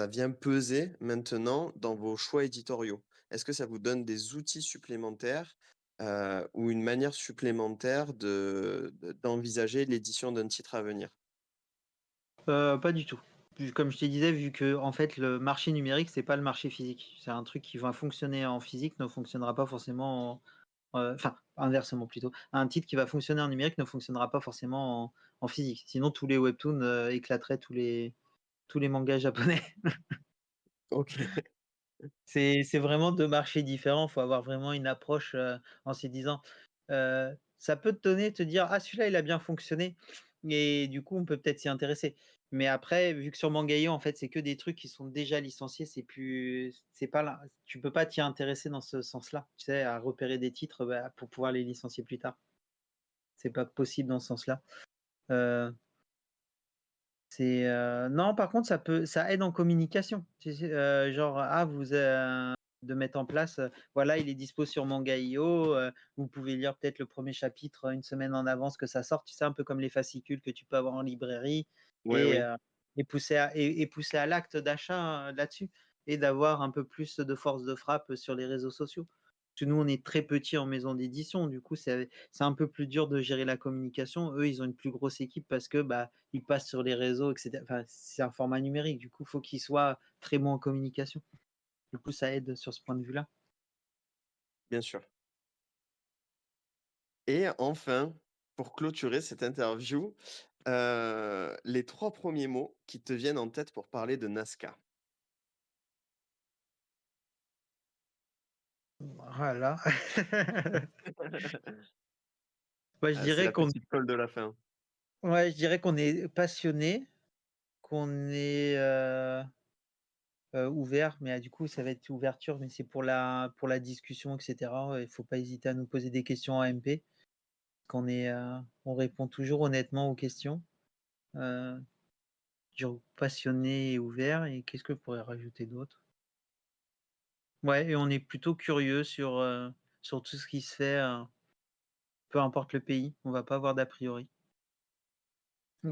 vient peser maintenant dans vos choix éditoriaux? Est-ce que ça vous donne des outils supplémentaires, ou une manière supplémentaire d'envisager l'édition d'un titre à venir? Pas du tout. Comme je te disais, vu que en fait, le marché numérique, c'est pas le marché physique. C'est un truc qui va fonctionner en physique, ne fonctionnera pas forcément enfin, inversement plutôt. Un titre qui va fonctionner en numérique ne fonctionnera pas forcément en physique. Sinon tous les webtoons, éclateraient tous les mangas japonais. OK. C'est vraiment 2 marchés différents. Il faut avoir vraiment une approche, en se disant, ça peut te donner, te dire: «Ah celui-là il a bien fonctionné» et du coup on peut peut-être s'y intéresser. Mais après, vu que sur Mangayo, en fait, c'est que des trucs qui sont déjà licenciés, c'est pas là tu peux pas t'y intéresser dans ce sens-là, tu sais, à repérer des titres, bah, pour pouvoir les licencier plus tard. C'est pas possible dans ce sens-là. Heu non, par contre, ça aide en communication. Tu sais, genre, de mettre en place, voilà, il est dispo sur Manga.io, vous pouvez lire peut-être le premier chapitre, une semaine en avance que ça sorte. Tu sais, un peu comme les fascicules que tu peux avoir en librairie Oui, et oui, heu et pousser à l'acte d'achat, là-dessus et d'avoir un peu plus de force de frappe sur les réseaux sociaux. Parce que nous, on est très petits en maison d'édition, du coup, c'est un peu plus dur de gérer la communication. Eux, ils ont une plus grosse équipe parce que, bah, ils passent sur les réseaux et cetera. Enfin, c'est un format numérique, du coup, il faut qu'ils soient très bons en communication. Du coup, ça aide sur ce point de vue-là. bien sûr. Et enfin, pour clôturer cette interview, les 3 premiers mots qui te viennent en tête pour parler de Nazca? Voilà. Bah, je Ah, c'est dirais la qu'on petite colle de la fin. ouais, je dirais qu'on est passionné, qu'on est, ouvert, mais, du coup, ça va être ouverture, mais c'est pour la discussion et cetera. Il faut pas hésiter à nous poser des questions en MP, on répond toujours honnêtement aux questions. Heu, Genre passionné et ouvert et qu'est-ce que je pourrais rajouter d'autre? Ouais et on est plutôt curieux sur tout ce qui se fait, peu importe le pays, on va pas avoir d'a priori.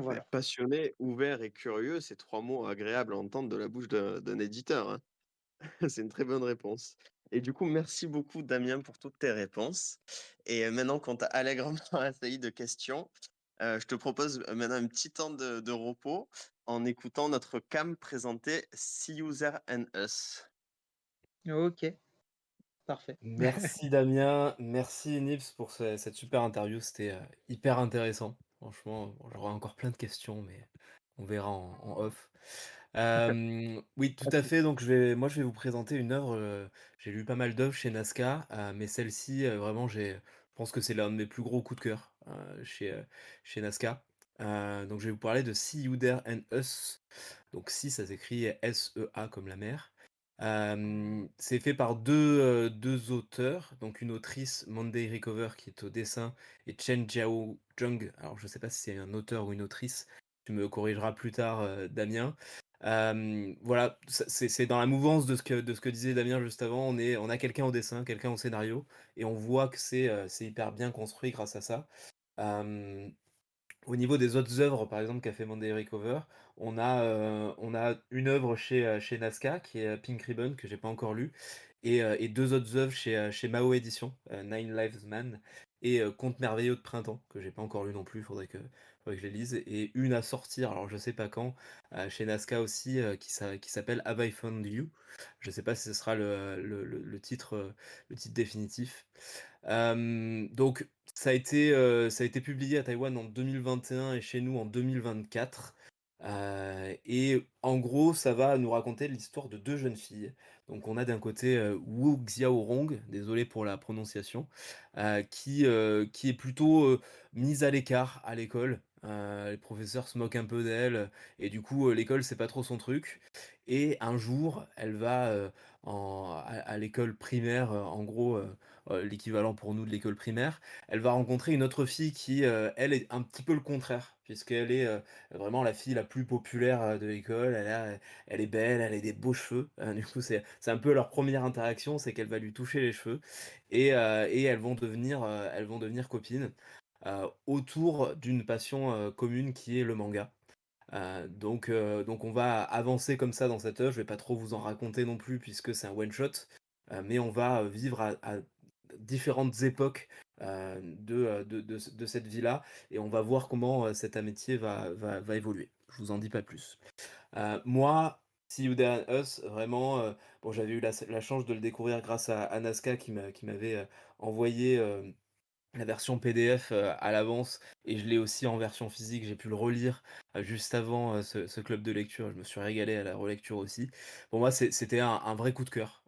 Beh, Voilà. passionné, ouvert et curieux, c'est 3 mots agréables à entendre de la bouche d'un éditeur, hein. C'est une très bonne réponse. Et du coup, merci beaucoup Damien pour toutes tes réponses. Et maintenant qu'on t'a allègrement assailli de questions, je te propose, maintenant un petit temps de repos en écoutant notre cam présenter See User and Us. OK, parfait. Merci Damien, merci Nips pour cette super interview, c'était hyper intéressant. Franchement, bon, j'aurais encore plein de questions, mais on verra en off. Oui, tout Pas de à fait. souci. Donc, je vais vous présenter une œuvre. J'ai lu pas mal d'œuvres chez Nazca, mais celle-ci, vraiment, je pense que c'est l'un de mes plus gros coups de cœur chez Nazca. Donc, je vais vous parler de See You There and Us. Donc, Si, ça s'écrit SEA comme la mer. C'est fait par deux auteurs, donc une autrice, Monday Recover, qui est au dessin, et Chen Jiao Zheng. Alors, je sais pas si c'est un auteur ou une autrice, tu me corrigeras plus tard, Damien. Voilà, c'est dans la mouvance de ce que disait Damien juste avant. On a quelqu'un au dessin, quelqu'un au scénario, et on voit que c'est hyper bien construit grâce à ça. Hem Au niveau des autres œuvres, par exemple, qu'a fait Monday Recover, on a une œuvre chez Nazca qui est, Pink Ribbon que j'ai pas encore lu et 2 autres œuvres chez Mao Éditions, Nine Lives Man et Contes merveilleux de printemps que j'ai pas encore lu non plus, faudrait que je les lise et une à sortir, alors je sais pas quand, chez Nazca aussi, qui s'appelle Have I Found You? Je sais pas si ce sera le titre définitif. Donc ça a été publié à Taïwan en 2021 et chez nous en 2024. Et en gros, ça va nous raconter l'histoire de 2 jeunes filles. Donc on a d'un côté, Wu Xiaorong, désolé pour la prononciation, qui est plutôt, mise à l'écart à l'école, Les professeurs se moquent un peu d'elle, et du coup, l'école, c'est pas trop son truc. Et un jour, elle va, à l'école primaire, en gros, l'équivalent pour nous de l'école primaire. Elle va rencontrer une autre fille qui, elle, est un petit peu le contraire, puisqu'elle est, vraiment la fille la plus populaire, de l'école. Elle est belle, elle a des beaux cheveux. Du coup, c'est un peu leur première interaction, c'est qu'elle va lui toucher les cheveux, et elles vont devenir copines, autour d'une passion, commune qui est le manga. Donc on va avancer comme ça dans cette œuvre. Je vais pas trop vous en raconter non plus puisque c'est un one shot, mais on va, vivre à différentes époques, de cette vie-là, et on va voir comment, cette amitié va évoluer. Je vous en dis pas plus. Moi, See You There and Us, vraiment, bon, j'avais eu la chance de le découvrir grâce à Anaska qui m'avait, envoyé, la version PDF, à l'avance, et je l'ai aussi en version physique. J'ai pu le relire, juste avant, ce club de lecture. Je me suis régalé à la relecture aussi. Pour moi, c'était un vrai coup de cœur.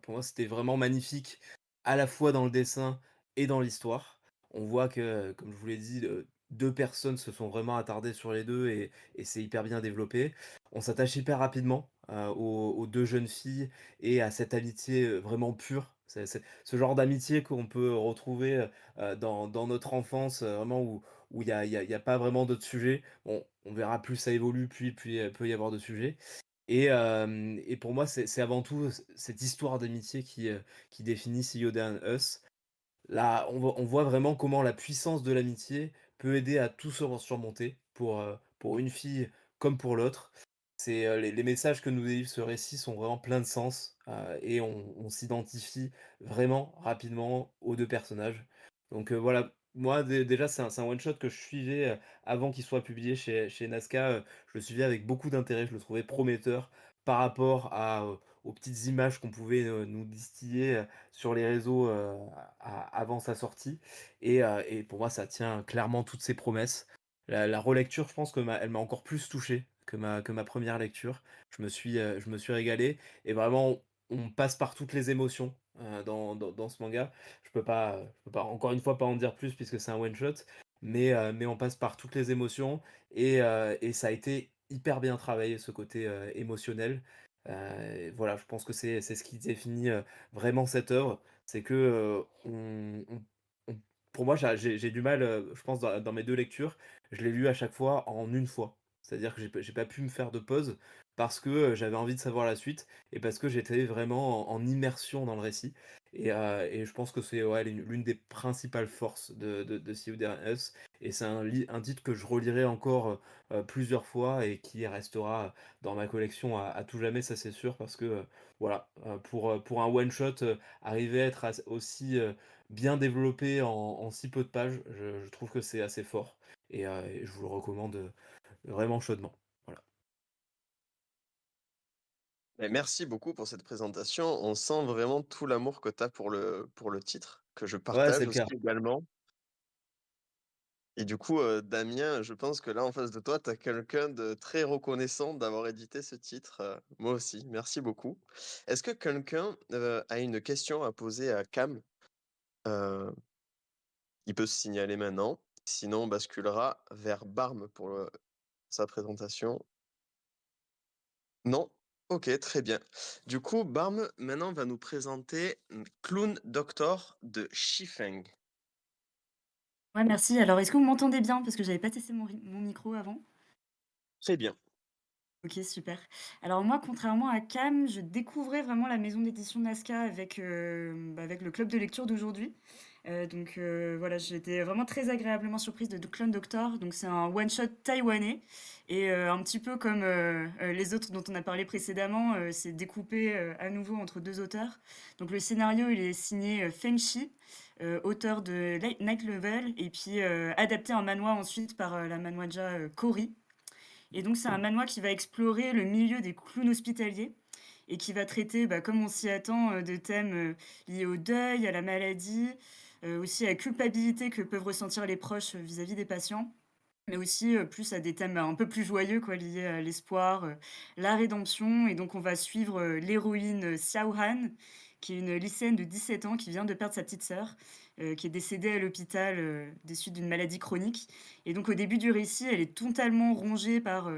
Pour moi, c'était vraiment magnifique, à la fois dans le dessin et dans l'histoire. On voit que, comme je vous l'ai dit, 2 personnes se sont vraiment attardées sur les 2, et c'est hyper bien développé. On s'attache hyper rapidement, aux 2 jeunes filles et à cette amitié, vraiment pure. C'est ce genre d'amitié qu'on peut retrouver, dans notre enfance, vraiment où il y a pas vraiment d'autres sujets. Bon, on verra plus ça évolue, puis, peut y avoir de sujets, et pour moi, c'est avant tout cette histoire d'amitié qui définit See You There and Us. Là, on voit vraiment comment la puissance de l'amitié peut aider à tout surmonter pour une fille comme pour l'autre. Les messages que nous délivre ce récit sont vraiment pleins de sens, et on s'identifie vraiment rapidement aux 2 personnages. Donc, voilà, moi déjà c'est un one shot que je suivais, avant qu'il soit publié chez Nazca. Je le suivais avec beaucoup d'intérêt, je le trouvais prometteur par rapport aux petites images qu'on pouvait, nous distiller, sur les réseaux, avant sa sortie, et pour moi ça tient clairement toutes ses promesses. La relecture, je pense que elle m'a encore plus touché que ma première lecture. Je me suis régalé, et vraiment on passe par toutes les émotions, dans ce manga. Je peux pas encore une fois pas en dire plus puisque c'est un one shot, mais on passe par toutes les émotions, et ça a été hyper bien travaillé, ce côté, émotionnel. Voilà, je pense que c'est ce qui définit, vraiment cette œuvre. C'est que, on pour moi, j'ai du mal, je pense dans mes 2 lectures, je l'ai lu à chaque fois en une fois. C'est-à-dire que j'ai pas pu me faire de pause parce que, j'avais envie de savoir la suite, et parce que j'étais vraiment en immersion dans le récit, et je pense que c'est, ouais, l'une des principales forces de See You There and Us, et c'est un titre que je relirai encore, plusieurs fois, et qui restera dans ma collection à tout jamais, ça c'est sûr, parce que, voilà, pour un one shot, arriver à être aussi, bien développé en si peu de pages, je trouve que c'est assez fort, et je vous le recommande, vraiment chaudement. Voilà. Beh, merci beaucoup pour cette présentation. On sent vraiment tout l'amour que tu as pour le titre, que je Ouais, c'est partage le aussi cas. également. Et du coup, Damien, je pense que là, en face de toi, tu as quelqu'un de très reconnaissant d'avoir édité ce titre. Moi aussi, merci beaucoup. Est-ce que quelqu'un, a une question à poser à Cam? Heu, il peut se signaler maintenant, sinon on basculera vers Barm pour, sa présentation. Non? OK, très bien. Du coup, Barm, maintenant, va nous présenter, Clown Doctor de Shifeng. Ouais, merci. Alors, est-ce que vous m'entendez bien? Parce que j'avais pas testé mon micro avant. Très bien. OK, super. Alors moi, contrairement à Cam, je découvrais vraiment la maison d'édition Nazca avec, avec le club de lecture d'aujourd'hui. Voilà, j'ai été vraiment très agréablement surprise de Clone Doctor. Donc c'est un one shot taïwanais, et un petit peu comme, les autres dont on a parlé précédemment, c'est découpé, à nouveau entre 2 auteurs. Donc le scénario, il est signé, Feng Shi, auteur de Night Level, et puis, adapté en manhwa ensuite par, la manhwaja, Cory. Et donc, c'est un manoir qui va explorer le milieu des clowns hospitaliers, et qui va traiter, bah, comme on s'y attend, de thèmes, liés au deuil, à la maladie, aussi à la culpabilité que peuvent ressentir les proches, vis-à-vis des patients, mais aussi, plus à des thèmes un peu plus joyeux, quoi, liés à l'espoir, la rédemption. Et donc on va suivre, l'héroïne, Xiao Han, qui est une lycéenne de 17 ans qui vient de perdre sa petite sœur. qui est décédée à l'hôpital, des suites d'une maladie chronique. Et donc au début du récit, elle est totalement rongée par,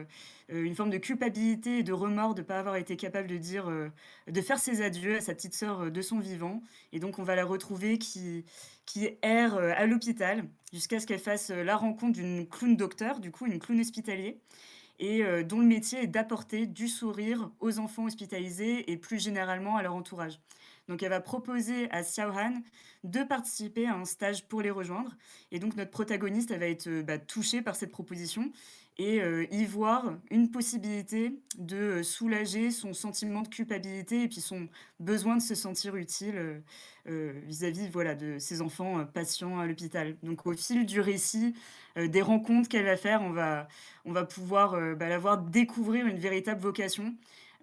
une forme de culpabilité et de remords de ne pas avoir été capable de faire ses adieux à sa petite sœur, de son vivant. Et donc on va la retrouver qui erre, à l'hôpital jusqu'à ce qu'elle fasse, la rencontre d'une clown docteur, du coup une clown hospitalier et dont le métier est d'apporter du sourire aux enfants hospitalisés et plus généralement à leur entourage. Donc elle va proposer à Xiao Han de participer à un stage pour les rejoindre et donc notre protagoniste, elle va être, touchée par cette proposition et y voir une possibilité de, soulager son sentiment de culpabilité et puis son besoin de se sentir utile, vis-à-vis, voilà, de ses enfants, patients à l'hôpital. Donc au fil du récit, des rencontres qu'elle va faire, on va pouvoir, la voir découvrir une véritable vocation,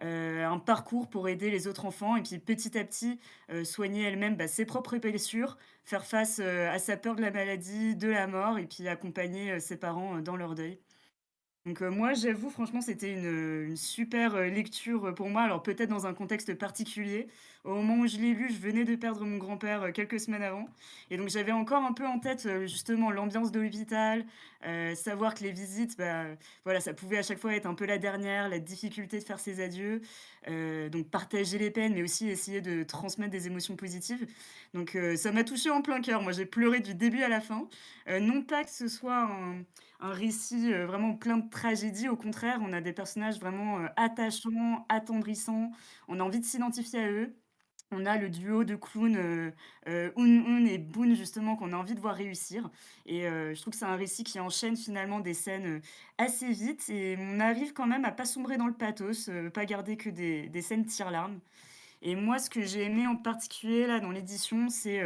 un parcours pour aider les autres enfants et puis petit à petit, soigner elle-même, ses propres blessures, faire face, à sa peur de la maladie, de la mort et puis accompagner, ses parents, dans leur deuil. Donc, moi, j'avoue, franchement, c'était une super, lecture, pour moi. Alors peut-être dans un contexte particulier. Au moment où je l'ai lu, je venais de perdre mon grand-père, quelques semaines avant et donc j'avais encore un peu en tête, justement l'ambiance de l'hôpital, savoir que les visites, voilà, ça pouvait à chaque fois être un peu la dernière, la difficulté de faire ses adieux, donc partager les peines, mais aussi essayer de transmettre des émotions positives. Donc, ça m'a touchée en plein cœur. Moi, j'ai pleuré du début à la fin. Non pas que ce soit un récit, vraiment plein de tragédie. Au contraire, on a des personnages vraiment, attachants, attendrissants. On a envie de s'identifier à eux. On a le duo de clowns, Eun-eun et Boon justement qu'on a envie de voir réussir et je trouve que c'est un récit qui enchaîne finalement des scènes, assez vite et on arrive quand même à pas sombrer dans le pathos, pas garder que des scènes tire-larmes. Et moi, ce que j'ai aimé en particulier là dans l'édition, c'est,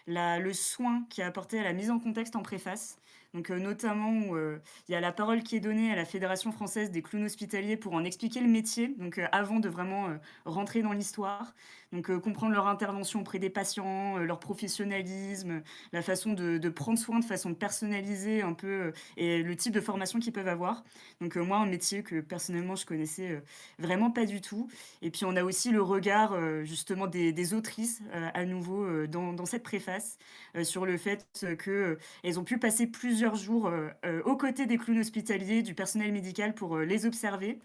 le soin qui est apporté à la mise en contexte en préface. Donc, notamment où, il y a la parole qui est donnée à la Fédération française des clowns hospitaliers pour en expliquer le métier, donc, avant de vraiment, rentrer dans l'histoire. Donc, comprendre leur intervention auprès des patients, leur professionnalisme, la façon de prendre soin de façon personnalisée un peu, et le type de formation qu'ils peuvent avoir. Donc, moi, un métier que personnellement je connaissais, vraiment pas du tout et puis on a aussi le regard, justement des autrices, à nouveau, dans cette préface, sur le fait, elles ont pu passer plusieurs jours, aux côtés des clowns hospitaliers, du personnel médical pour, les observer,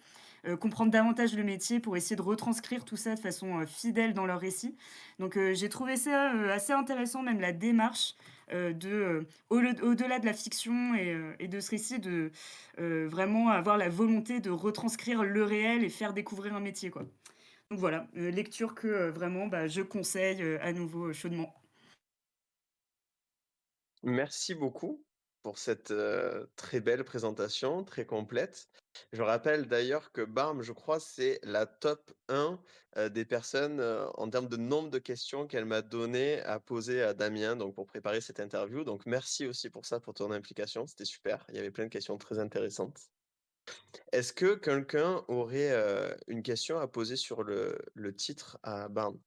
comprendre davantage le métier pour essayer de retranscrire tout ça de façon, fidèle dans leur récit. Donc, j'ai trouvé ça, assez intéressant, même la démarche, au-delà de la fiction et de ce récit de, vraiment avoir la volonté de retranscrire le réel et faire découvrir un métier, quoi. Donc voilà, lecture que, vraiment, je conseille, à nouveau, chaudement. Merci beaucoup pour cette, très belle présentation, très complète. Je rappelle d'ailleurs que BARM, je crois, c'est la top 1, des personnes, en termes de nombre de questions qu'elle m'a donné à poser à Damien, donc pour préparer cette interview. Donc merci aussi pour ça, pour ton implication, c'était super. Il y avait plein de questions très intéressantes. Est-ce que quelqu'un aurait, une question à poser sur le titre à BARM?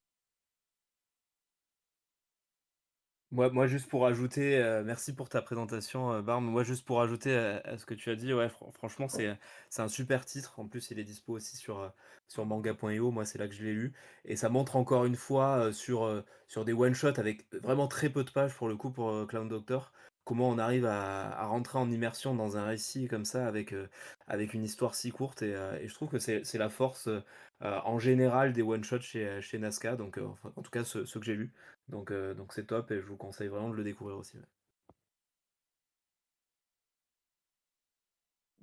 Moi, juste pour ajouter, merci pour ta présentation, Barb. Moi, juste pour ajouter à ce que tu as dit, ouais, franchement, c'est un super titre. En plus, il est dispo aussi sur manga.io. Moi, c'est là que je l'ai lu et ça montre encore une fois, sur des one shot avec vraiment très peu de pages pour le coup pour, Clown Doctor, comment on arrive à rentrer en immersion dans un récit comme ça avec une histoire si courte et je trouve que c'est la force, en général des one shots chez Nazca donc, enfin, en tout cas ceux que j'ai lus. Donc c'est top et je vous conseille vraiment de le découvrir aussi, ouais.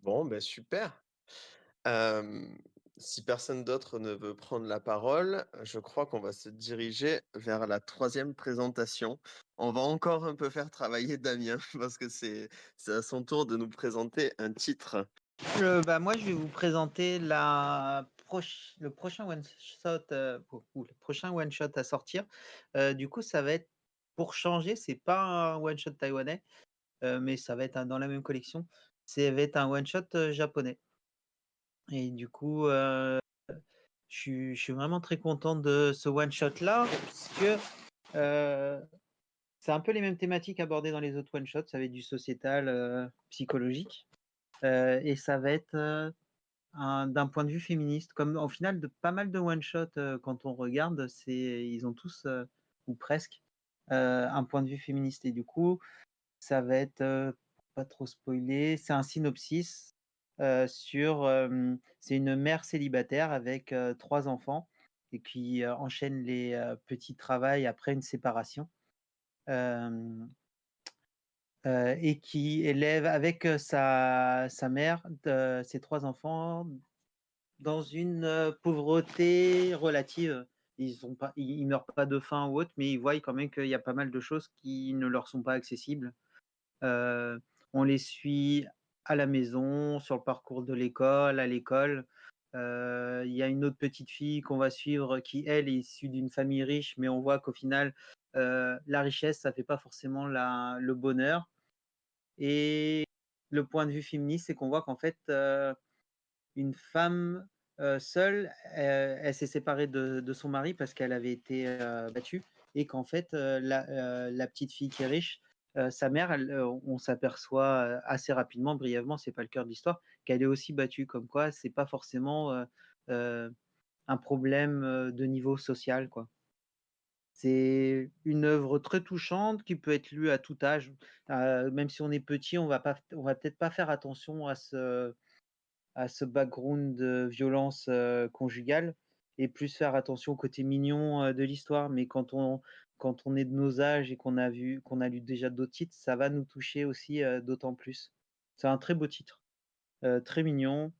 Bon, ben super. Hem, Si personne d'autre ne veut prendre la parole, je crois qu'on va se diriger vers la troisième présentation. On va encore un peu faire travailler Damien parce que c'est à son tour de nous présenter un titre. Moi, je vais vous présenter le prochain one shot, le prochain one shot à sortir. Du coup, ça va être pour changer, c'est pas un one shot taïwanais, mais ça va être dans la même collection. Ça va être un one shot japonais. Et du coup, je suis vraiment très content de ce one shot là, puisque euh, c'est un peu les mêmes thématiques abordées dans les autres one shots. Ça va être du sociétal, psychologique, et ça va être d'un point de vue féministe, comme au final de pas mal de one-shot, quand on regarde, ils ont tous, ou presque, un point de vue féministe. Et du coup, ça va être, pour pas trop spoiler, c'est un synopsis c'est une mère célibataire avec 3 enfants et qui enchaîne les petits travails après une séparation. Hem, et qui élève avec sa mère ses 3 enfants dans une pauvreté relative. Ils meurent pas de faim ou autre, mais ils voient quand même qu'il y a pas mal de choses qui ne leur sont pas accessibles. Heu, on les suit à la maison, sur le parcours de l'école, à l'école. Il y a une autre petite fille qu'on va suivre qui, elle, est issue d'une famille riche, mais on voit qu'au final, la richesse, ça fait pas forcément le bonheur. Et le point de vue féministe, c'est qu'on voit qu'en fait, une femme, seule, elle s'est séparée de son mari parce qu'elle avait été, battue et qu'en fait, la petite fille qui est riche, sa mère, on s'aperçoit, assez rapidement, brièvement, c'est pas le cœur de l'histoire, qu'elle est aussi battue. Comme quoi, c'est pas forcément, heu, un problème, de niveau social, quoi. C'est une œuvre très touchante qui peut être lue à tout âge. Même si on est petit, on va peut-être pas faire attention à ce background de violence conjugale et plus faire attention au côté mignon de l'histoire. Mais quand on est de nos âges et qu'on a lu déjà d'autres titres, ça va nous toucher aussi d'autant plus. C'est un très beau titre, très mignon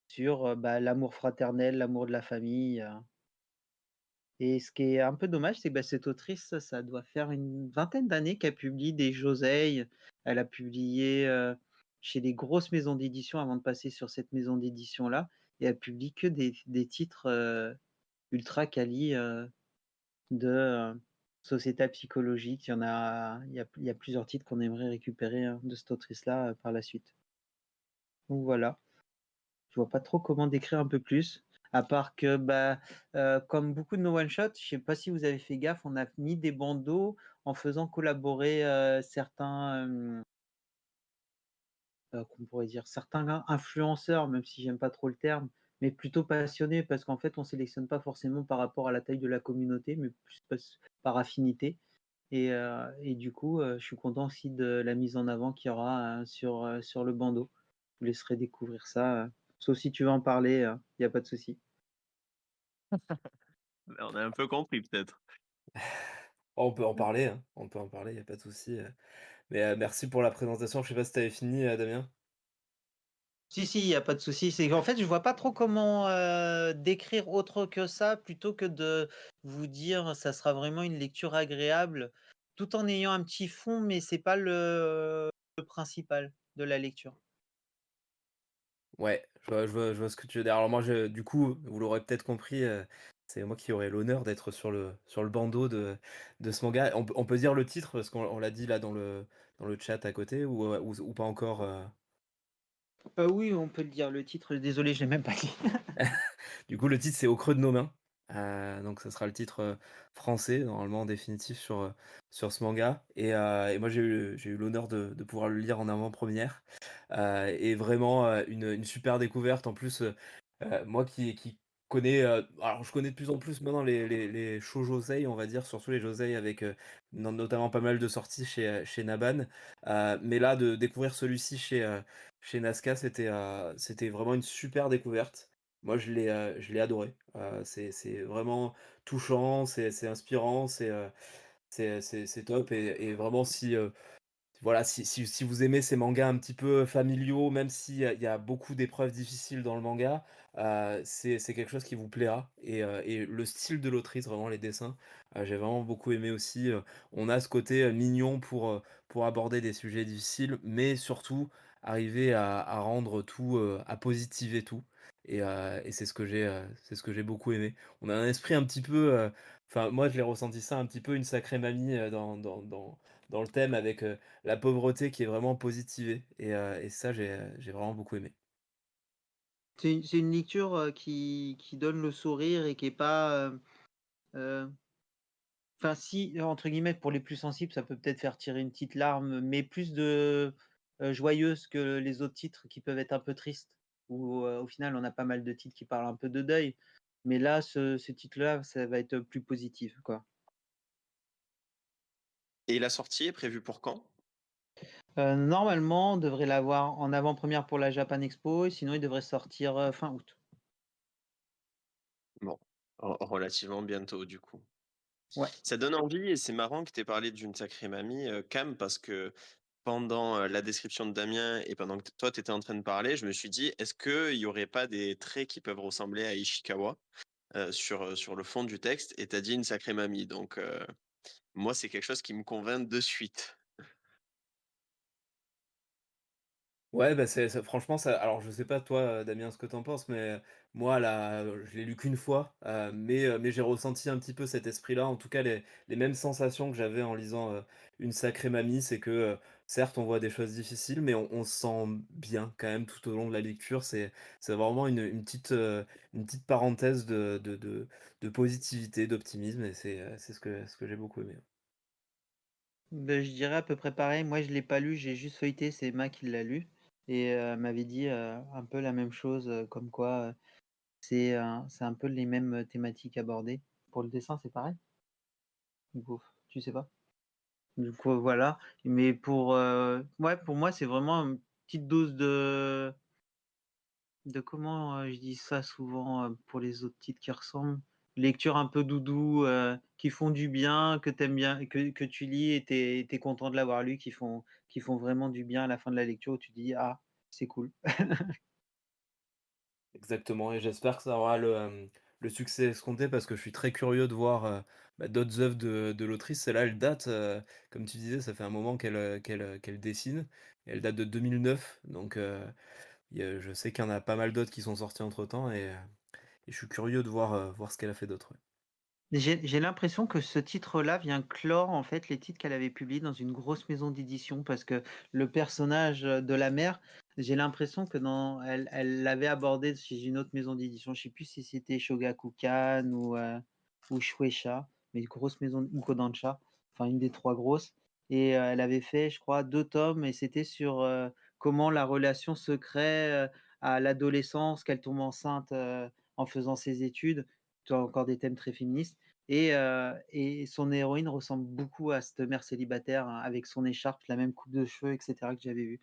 sur l'amour fraternel, l'amour de la famille. Et ce qui est un peu dommage, c'est que cette autrice, ça doit faire une vingtaine d'années qu'elle publie des Josei. Elle a publié chez des grosses maisons d'édition avant de passer sur cette maison d'édition-là. Et elle publie que des titres ultra quali de société psychologique. Il y a plusieurs titres qu'on aimerait récupérer de cette autrice-là par la suite. Donc voilà. Je vois pas trop comment décrire un peu plus, à part que, comme beaucoup de nos one shot, je sais pas si vous avez fait gaffe, on a mis des bandeaux en faisant collaborer, certains, qu'on pourrait dire, certains influenceurs, même si j'aime pas trop le terme, mais plutôt passionnés parce qu'en fait, on sélectionne pas forcément par rapport à la taille de la communauté, mais plus par affinité. Et du coup, je suis content aussi de la mise en avant qu'il y aura, sur le bandeau. Je vous laisserai découvrir ça, sauf si tu veux en parler, il y a pas de souci. On a un peu compris peut-être. Oh, on peut en parler, hein, on peut en parler, il y a pas de souci, mais merci pour la présentation. Je sais pas si tu avais fini, Damien? Si, si, il y a pas de souci. C'est qu'en fait, je vois pas trop comment, décrire autre que ça, plutôt que de vous dire: «Ça sera vraiment une lecture agréable», tout en ayant un petit fond, mais c'est pas le principal de la lecture. Ouais, je vois ce que tu veux dire. Alors moi, du coup, vous l'aurez peut-être compris, c'est moi qui aurai l'honneur d'être sur le bandeau de ce manga. On peut dire le titre parce qu'on l'a dit là dans le chat à côté ou pas encore, Oui, on peut le dire, le titre, désolé, je l'ai même pas dit. Du coup, le titre, c'est «Au creux de nos mains», donc ça sera le titre, français, normalement définitif sur ce manga et moi, j'ai eu l'honneur de pouvoir le lire en avant-première, et vraiment, une super découverte. En plus, moi qui connais, alors je connais de plus en plus maintenant les shōjosei, on va dire, surtout les josei avec, notamment pas mal de sorties chez Nabân, mais là, de découvrir celui-ci chez Nazca, c'était vraiment une super découverte. Moi, je l'ai adoré. C'est vraiment touchant, c'est inspirant, c'est top et vraiment si, voilà, si vous aimez ces mangas un petit peu familiaux, même s'il y a beaucoup d'épreuves difficiles dans le manga, c'est quelque chose qui vous plaira et le style de l'autrice, vraiment les dessins, j'ai vraiment beaucoup aimé aussi, on a ce côté, mignon pour aborder des sujets difficiles, mais surtout arriver à rendre tout, à positiver tout et c'est ce que j'ai beaucoup aimé. On a un esprit un petit peu, enfin moi je l'ai ressenti ça un petit peu une sacrée mamie, dans le thème avec, la pauvreté qui est vraiment positivée et ça j'ai vraiment beaucoup aimé. C'est une lecture, qui donne le sourire et qui est pas, heu enfin si, entre guillemets, pour les plus sensibles, ça peut peut-être faire tirer une petite larme, mais plus joyeuse que les autres titres qui peuvent être un peu tristes. Où, au final, on a pas mal de titres qui parlent un peu de deuil. Mais là, ce titre-là, ça va être plus positif, quoi. Et la sortie est prévue pour quand? Normalement, on devrait l'avoir en avant-première pour la Japan Expo, et sinon il devrait sortir, fin août. Bon, relativement bientôt du coup. Ouais. Ça donne envie et c'est marrant que tu aies parlé d'une sacrée mamie, Cam, parce que pendant, la description de Damien et pendant que toi tu étais en train de parler, je me suis dit: «Est-ce qu'il y aurait pas des traits qui peuvent ressembler à Ishikawa?» sur le fond du texte et tu as dit une sacrée mamie donc moi c'est quelque chose qui me convainc de suite. Ouais, bah, c'est franchement ça alors je sais pas toi, Damien, ce que t'en penses, mais moi là, je l'ai lu qu'une fois, mais j'ai ressenti un petit peu cet esprit-là, en tout cas les mêmes sensations que j'avais en lisant, Une sacrée mamie. C'est que, certes on voit des choses difficiles, mais on se sent bien quand même tout au long de la lecture. C'est vraiment une petite parenthèse de positivité, d'optimisme, et c'est ce que j'ai beaucoup aimé. Beh, je dirais à peu près pareil. Moi, je l'ai pas lu, j'ai juste feuilleté, c'est Emma qui l'a lu et m'avait dit, un peu la même chose, comme quoi, c'est un peu les mêmes, thématiques abordées. Pour le dessin, c'est pareil? Du coup, tu sais pas? Du coup, voilà. Mais ouais, pour moi, c'est vraiment une petite dose de comment, je dis ça souvent, pour les autres titres qui ressemblent? Lecture un peu doudou, qui font du bien, que t'aimes bien, que tu lis et tu content de l'avoir lu, qui font vraiment du bien à la fin de la lecture où tu dis: «Ah, c'est cool». Exactement, et j'espère que ça aura le succès escompté, parce que je suis très curieux de voir, bah, d'autres œuvres de l'autrice. Celle-là, elle date, comme tu disais, ça fait un moment qu'elle dessine, et elle date de 2009, donc je sais qu'il y en a pas mal d'autres qui sont sortis entre-temps, et je suis curieux de voir ce qu'elle a fait d'autre, ouais. J'ai l'impression que ce titre-là vient clore, en fait, les titres qu'elle avait publiés dans une grosse maison d'édition parce que le personnage, de la mère, j'ai l'impression que dans elle l'avait abordé chez une autre maison d'édition. Je sais plus si c'était Shogakukan ou Shueisha, mais une grosse maison ou Kodansha, enfin une des 3 grosses et elle avait fait, je crois, 2 tomes et c'était sur, comment la relation se crée, à l'adolescence, qu'elle tombe enceinte, en faisant ses études. Tu as encore des thèmes très féministes et son héroïne ressemble beaucoup à cette mère célibataire, hein, avec son écharpe, la même coupe de cheveux et cetera que j'avais vu.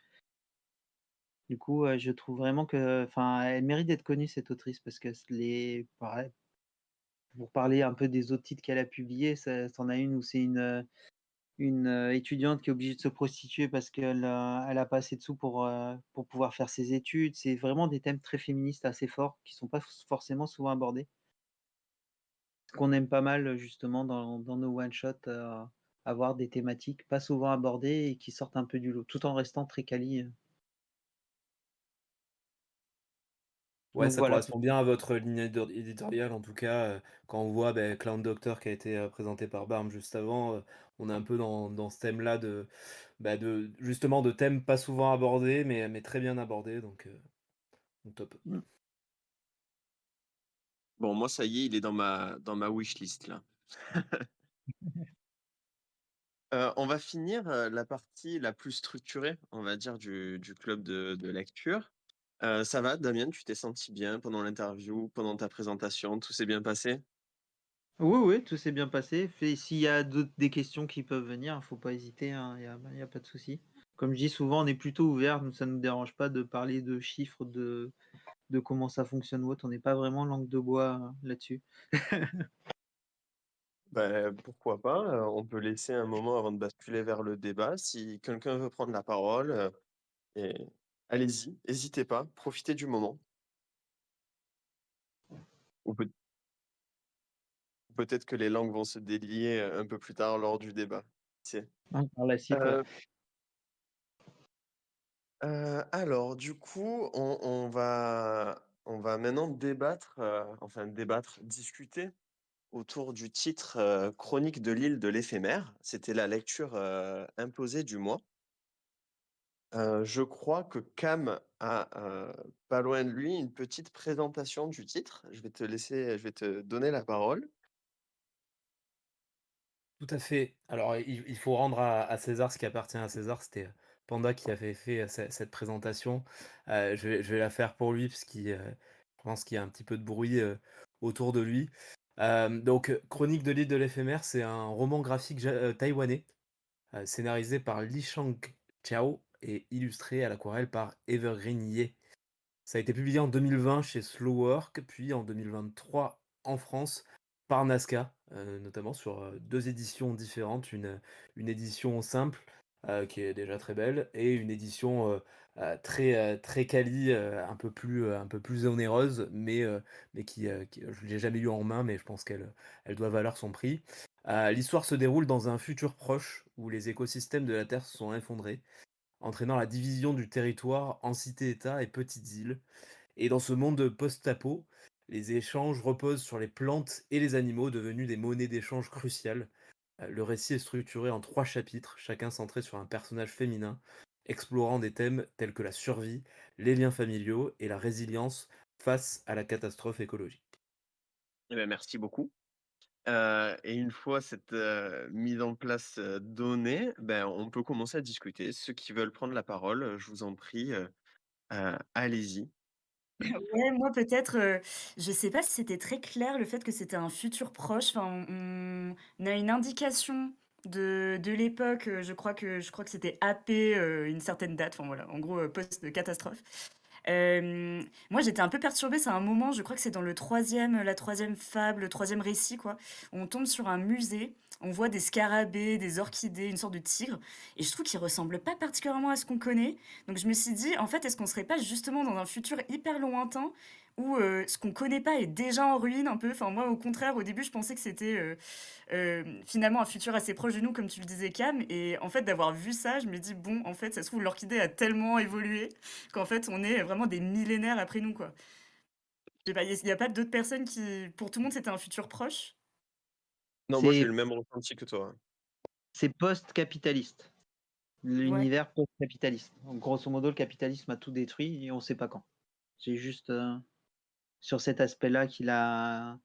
Du coup, je trouve vraiment que enfin, elle mérite d'être connue cette autrice parce que les pareil, pour parler un peu des autres titres qu'elle a publiés, ça tu en as une où c'est une étudiante qui est obligée de se prostituer parce elle a pas assez de sous pour pouvoir faire ses études. C'est vraiment des thèmes très féministes assez forts qui sont pas forcément souvent abordés. Ce qu'on aime pas mal, justement dans nos one shot, avoir des thématiques pas souvent abordées et qui sortent un peu du lot, tout en restant très quali. Ouais, Donc ça voilà. correspond bien à votre ligne éditoriale, en tout cas, quand on voit, beh, Clown Doctor qui a été, présenté par Barbe juste avant, on est un peu dans ce thème-là de justement de thèmes pas souvent abordés, mais très bien abordés, donc top. Mmh. Bon moi ça y est, il est dans ma wishlist là. On va finir, la partie la plus structurée, on va dire du club de lecture. Ça va Damien, tu t'es senti bien pendant l'interview, pendant ta présentation, tout s'est bien passé? Oui, oui, tout s'est bien passé. Fait s'il y a des questions qui peuvent venir, faut pas hésiter, hein, il y a pas de souci. Comme je dis souvent, on est plutôt ouvert, nous ça nous dérange pas de parler de chiffres, de comment ça fonctionne ou autre. On n'est pas vraiment langue de bois, là-dessus. Pourquoi pas, on peut laisser un moment avant de basculer vers le débat. Si quelqu'un veut prendre la parole, et allez-y, hésitez pas, profitez du moment. Ou peut-être que les langues vont se délier, un peu plus tard lors du débat. Qui sait? Hein, par la suite, ouais. Heu alors du coup, on va maintenant débattre, enfin débattre, discuter autour du titre, Chronique de l'île de l'éphémère. C'était la lecture, imposée du mois. Je crois que Cam a, pas loin de lui, une petite présentation du titre. Je vais te donner la parole. Tout à fait. Alors, il faut rendre à César ce qui appartient à César. C'était, Panda qui avait fait, cette présentation. Je vais la faire pour lui puisqu'il, je pense qu'il y a un petit peu de bruit, autour de lui. Donc, Chronique de l'île de l'éphémère, c'est un roman graphique taïwanais. scénarisé par Li Shang-Chao et illustré à l'aquarelle par Evergreen Ye. Ça a été publié en 2020 chez Slowwork, puis en 2023 en France par Nazca, notamment sur, 2 éditions différentes. Une édition simple, qui est déjà très belle et une édition, très quali, un peu plus onéreuse, mais qui je l'ai jamais eu en main, mais je pense elle doit valoir son prix. L'histoire se déroule dans un futur proche où les écosystèmes de la Terre se sont effondrés, entraînant la division du territoire en cités-États et petites îles. Et dans ce monde post-apo, les échanges reposent sur les plantes et les animaux devenus des monnaies d'échange cruciales. Le récit est structuré en 3 chapitres, chacun centré sur un personnage féminin, explorant des thèmes tels que la survie, les liens familiaux et la résilience face à la catastrophe écologique. Eh ben, merci beaucoup. Et une fois cette, mise en place, donnée, ben, on peut commencer à discuter. Ceux qui veulent prendre la parole, je vous en prie, allez-y. Ouais, moi peut-être, je sais pas si c'était très clair le fait que c'était un futur proche. Enfin, on a une indication de l'époque, je crois que c'était AP, une certaine date, enfin voilà, en gros, post-catastrophe. Moi j'étais un peu perturbée, c'est un moment, je crois que c'est dans la troisième fable, le troisième récit quoi, où on tombe sur un musée, on voit des scarabées, des orchidées, une sorte de tigre et je trouve qu'il ressemble pas particulièrement à ce qu'on connaît. Donc je me suis dit, en fait, est-ce qu'on serait pas justement dans un futur hyper lointain où ce qu'on connaît pas est déjà en ruine un peu? Enfin, moi, au contraire, au début, je pensais que c'était finalement un futur assez proche de nous, comme tu le disais, Cam. Et en fait, d'avoir vu ça, je me dis, bon, en fait, ça se trouve, l'orchidée a tellement évolué qu'en fait, on est vraiment des millénaires après nous, quoi. Je sais pas, il y a pas d'autres personnes qui, pour tout le monde, c'était un futur proche? Non, moi j'ai eu C'est le même ressenti que toi. c'est post-capitaliste. Ouais. L'univers post-capitaliste. Donc, grosso modo, le capitalisme a tout détruit et on ne sait pas quand. C'est juste sur cet aspect-là qu'il a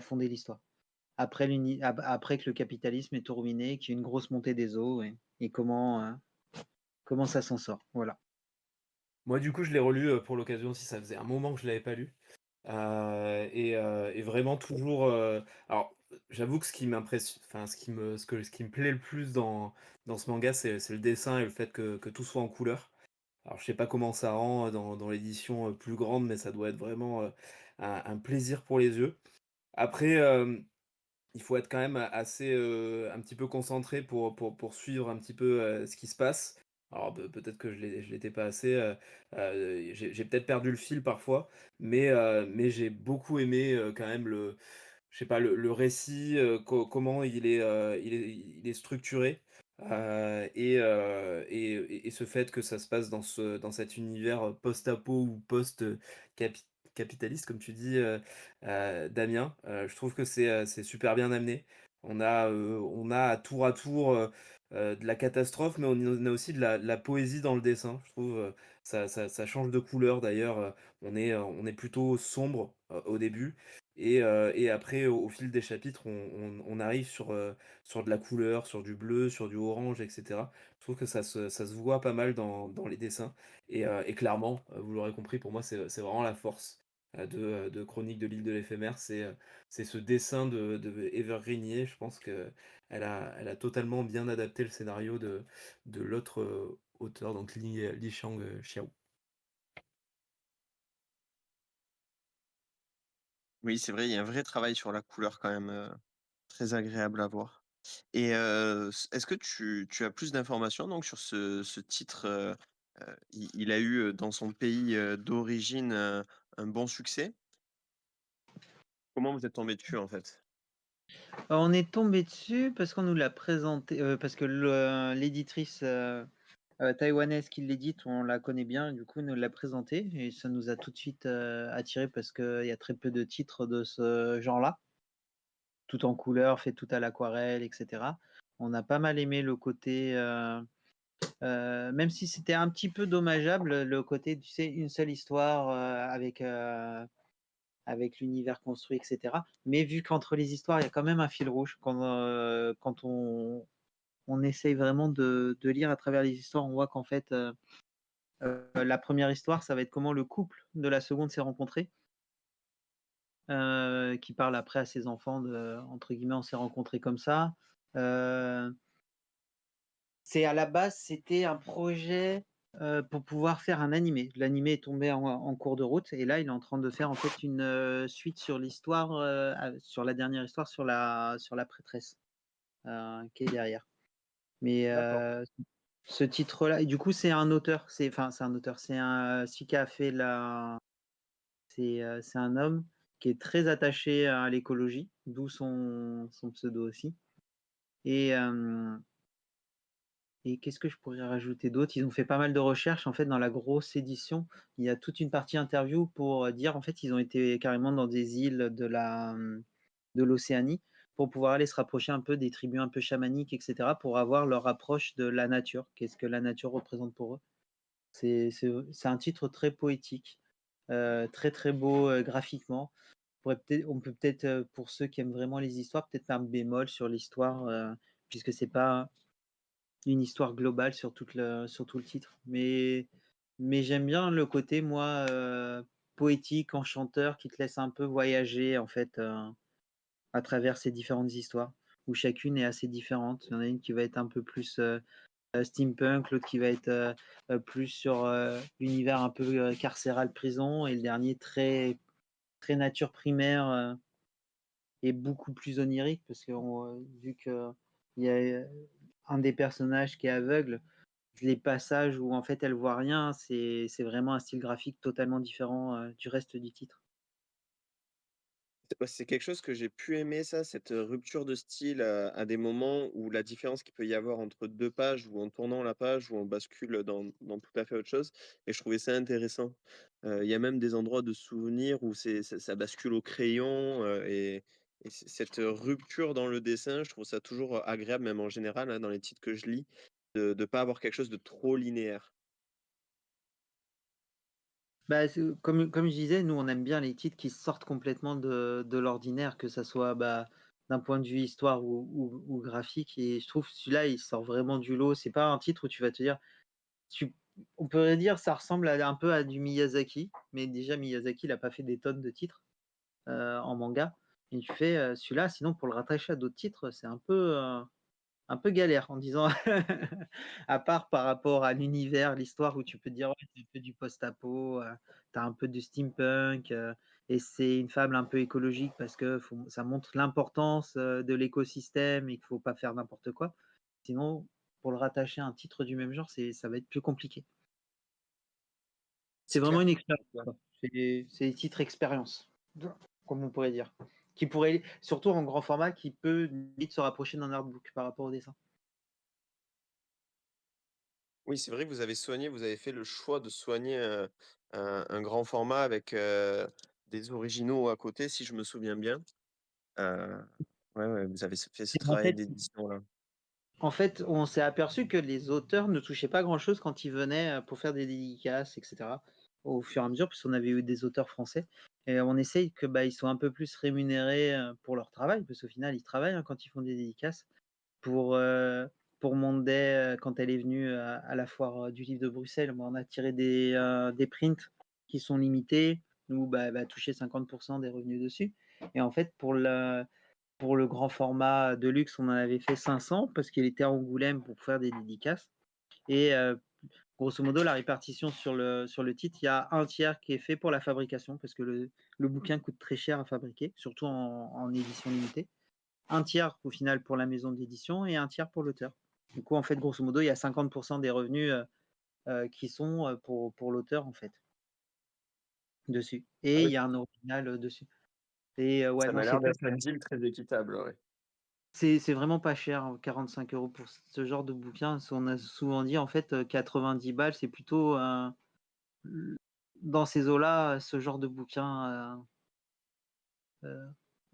fondé l'histoire. Après que le capitalisme est tout ruiné, qu'il y a une grosse montée des eaux et comment ça s'en sort. Voilà. Moi, du coup, je l'ai relu, pour l'occasion aussi, ça faisait un moment que je l'avais pas lu. Et vraiment toujours, alors j'avoue que ce qui me plaît le plus dans ce manga, c'est le dessin et le fait que tout soit en couleur. Alors je sais pas comment ça rend, dans l'édition, plus grande, mais ça doit être vraiment, un plaisir pour les yeux. Après, il faut être quand même assez, un petit peu concentré pour suivre un petit peu, ce qui se passe. Alors peut-être que je l'étais pas assez, j'ai peut-être perdu le fil parfois, mais j'ai beaucoup aimé, quand même je sais pas, le récit, comment il est structuré, et ce fait que ça se passe dans cet univers, post-apo ou capitaliste comme tu dis, Damien. Je trouve que c'est super bien amené. On a à tour, de la catastrophe, mais on a aussi de la poésie dans le dessin. Je trouve, ça change de couleur d'ailleurs, on est plutôt sombre, au début et après au fil des chapitres, on arrive sur de la couleur, sur du bleu, sur du orange et cetera. Je trouve que ça se voit pas mal dans les dessins et clairement, vous l'aurez compris, pour moi, c'est vraiment la force, de Chroniques de l'île de l'éphémère. C'est ce dessin de Evergreen. Je pense qu'elle elle a totalement bien adapté le scénario de l'autre, auteur, donc Li Shang-Xiao. Oui, c'est vrai, il y a un vrai travail sur la couleur quand même, très agréable à voir. Et est-ce que tu as plus d'informations donc sur ce titre, il a eu, dans son pays, d'origine, un bon succès? Comment vous êtes tombé dessus, en fait? On est tombé dessus parce qu'on nous l'a présenté, parce que l'éditrice taïwanaise qui l'édite, on la connaît bien, du coup, elle nous l'a présenté et ça nous a tout de suite attiré parce qu'il y a très peu de titres de ce genre-là, tout en couleur, fait tout à l'aquarelle, etc. On a pas mal aimé le côté, même si c'était un petit peu dommageable, le côté, tu sais, une seule histoire avec l'univers construit, etc. Mais vu qu'entre les histoires, il y a quand même un fil rouge, quand on essaye vraiment de lire à travers les histoires, on voit qu'en fait, la première histoire, ça va être comment le couple de la seconde s'est rencontré, qui parle après à ses enfants de, entre guillemets, on s'est rencontrés comme ça. Euh, C'est à la base, c'était un projet pour pouvoir faire un animé. L'animé est tombé en cours de route et là, il est en train de faire en fait une suite sur l'histoire, sur la dernière histoire sur la prêtresse qui est derrière. Mais D'accord. ce titre-là, et du coup, c'est un auteur. C'est un auteur. C'est celui qui a fait c'est un homme qui est très attaché à l'écologie, d'où son pseudo aussi. Et, et qu'est-ce que je pourrais rajouter d'autre? Ils ont fait pas mal de recherches en fait dans la grosse édition. Il y a toute une partie interview pour dire en fait ils ont été carrément dans des îles de l'Océanie pour pouvoir aller se rapprocher un peu des tribus un peu chamaniques, etc., pour avoir leur approche de la nature. Qu'est-ce que la nature représente pour eux? C'est un titre très poétique, très très beau graphiquement. On peut peut-être, pour ceux qui aiment vraiment les histoires, peut-être un bémol sur l'histoire, puisque c'est pas une histoire globale sur tout le titre. Mais j'aime bien le côté, moi, poétique, enchanteur, qui te laisse un peu voyager, en fait, à travers ces différentes histoires, où chacune est assez différente. Il y en a une qui va être un peu plus steampunk, l'autre qui va être plus sur l'univers un peu carcéral, prison, et le dernier très, très nature primaire et beaucoup plus onirique, parce que vu qu'il y a un des personnages qui est aveugle, les passages où en fait elle voit rien, c'est vraiment un style graphique totalement différent du reste du titre. C'est quelque chose que j'ai pu aimer ça, cette, rupture de style à des moments où la différence qu'il peut y avoir entre 2 pages où en tournant la page où on bascule dans tout à fait autre chose et je trouvais ça intéressant. Il y a même des endroits de souvenirs où ça bascule au crayon, et cette rupture dans le dessin, je trouve ça toujours agréable, même en général, hein, dans les titres que je lis, de pas avoir quelque chose de trop linéaire. Bah, comme je disais, nous on aime bien les titres qui sortent complètement de l'ordinaire, que ça soit bah, d'un point de vue histoire ou graphique. Et je trouve celui-là, il sort vraiment du lot. C'est pas un titre où tu vas te dire, tu- on pourrait dire ça ressemble un peu à du Miyazaki, mais déjà Miyazaki, il a pas fait des tonnes de titres en manga. Et tu fais celui-là, sinon pour le rattacher à d'autres titres, c'est un peu galère en disant, à part par rapport à l'univers, l'histoire où tu peux te dire, ouais, c'est un peu du post-apo, tu as un peu du steampunk, et c'est une fable un peu écologique parce que ça montre l'importance de l'écosystème et qu'il faut pas faire n'importe quoi. Sinon, pour le rattacher à un titre du même genre, ça va être plus compliqué. C'est C'est vraiment clair. une expérience, quoi. C'est des titres expérience, comme on pourrait dire. Qui pourrait, surtout en grand format, qui peut vite se rapprocher d'un artbook par rapport au dessin. Oui, c'est vrai que vous avez fait le choix de soigner, un grand format avec, des originaux à côté, si je me souviens bien. Heu, ouais, ouais, vous avez fait ce Et en travail fait, d'édition-là. on s'est aperçu que les auteurs ne touchaient pas grand-chose quand ils venaient pour faire des dédicaces, etc. Au fur et à mesure, puisqu'on avait eu des auteurs français. Et on essaye que bah, ils soient un peu plus rémunérés pour leur travail, parce qu'au final, ils travaillent hein, quand ils font des dédicaces. Pour, euh, pour Monday, quand elle est venue à la foire du livre de Bruxelles, bah, on a tiré des prints qui sont limités, où bah, elle va toucher 50% des revenus dessus. Et en fait, pour le grand format de luxe, on en avait fait 500 parce qu'il était à Angoulême pour faire des dédicaces. Et grosso modo, la répartition sur le titre, il y a un tiers qui est fait pour la fabrication parce que le bouquin coûte très cher à fabriquer, surtout en édition limitée. Un tiers au final pour la maison d'édition et un tiers pour l'auteur. Du coup, en fait, grosso modo, il y a 50% des revenus qui sont pour l'auteur en fait dessus. Ah Et il oui, y a un original dessus. Et ouais, ça non, m'a l'air d'être un deal très équitable, ouais. c'est vraiment pas cher, hein, 45 € pour ce genre de bouquin. On a souvent dit, en fait, 90 balles, c'est plutôt dans ces eaux-là, ce genre de bouquin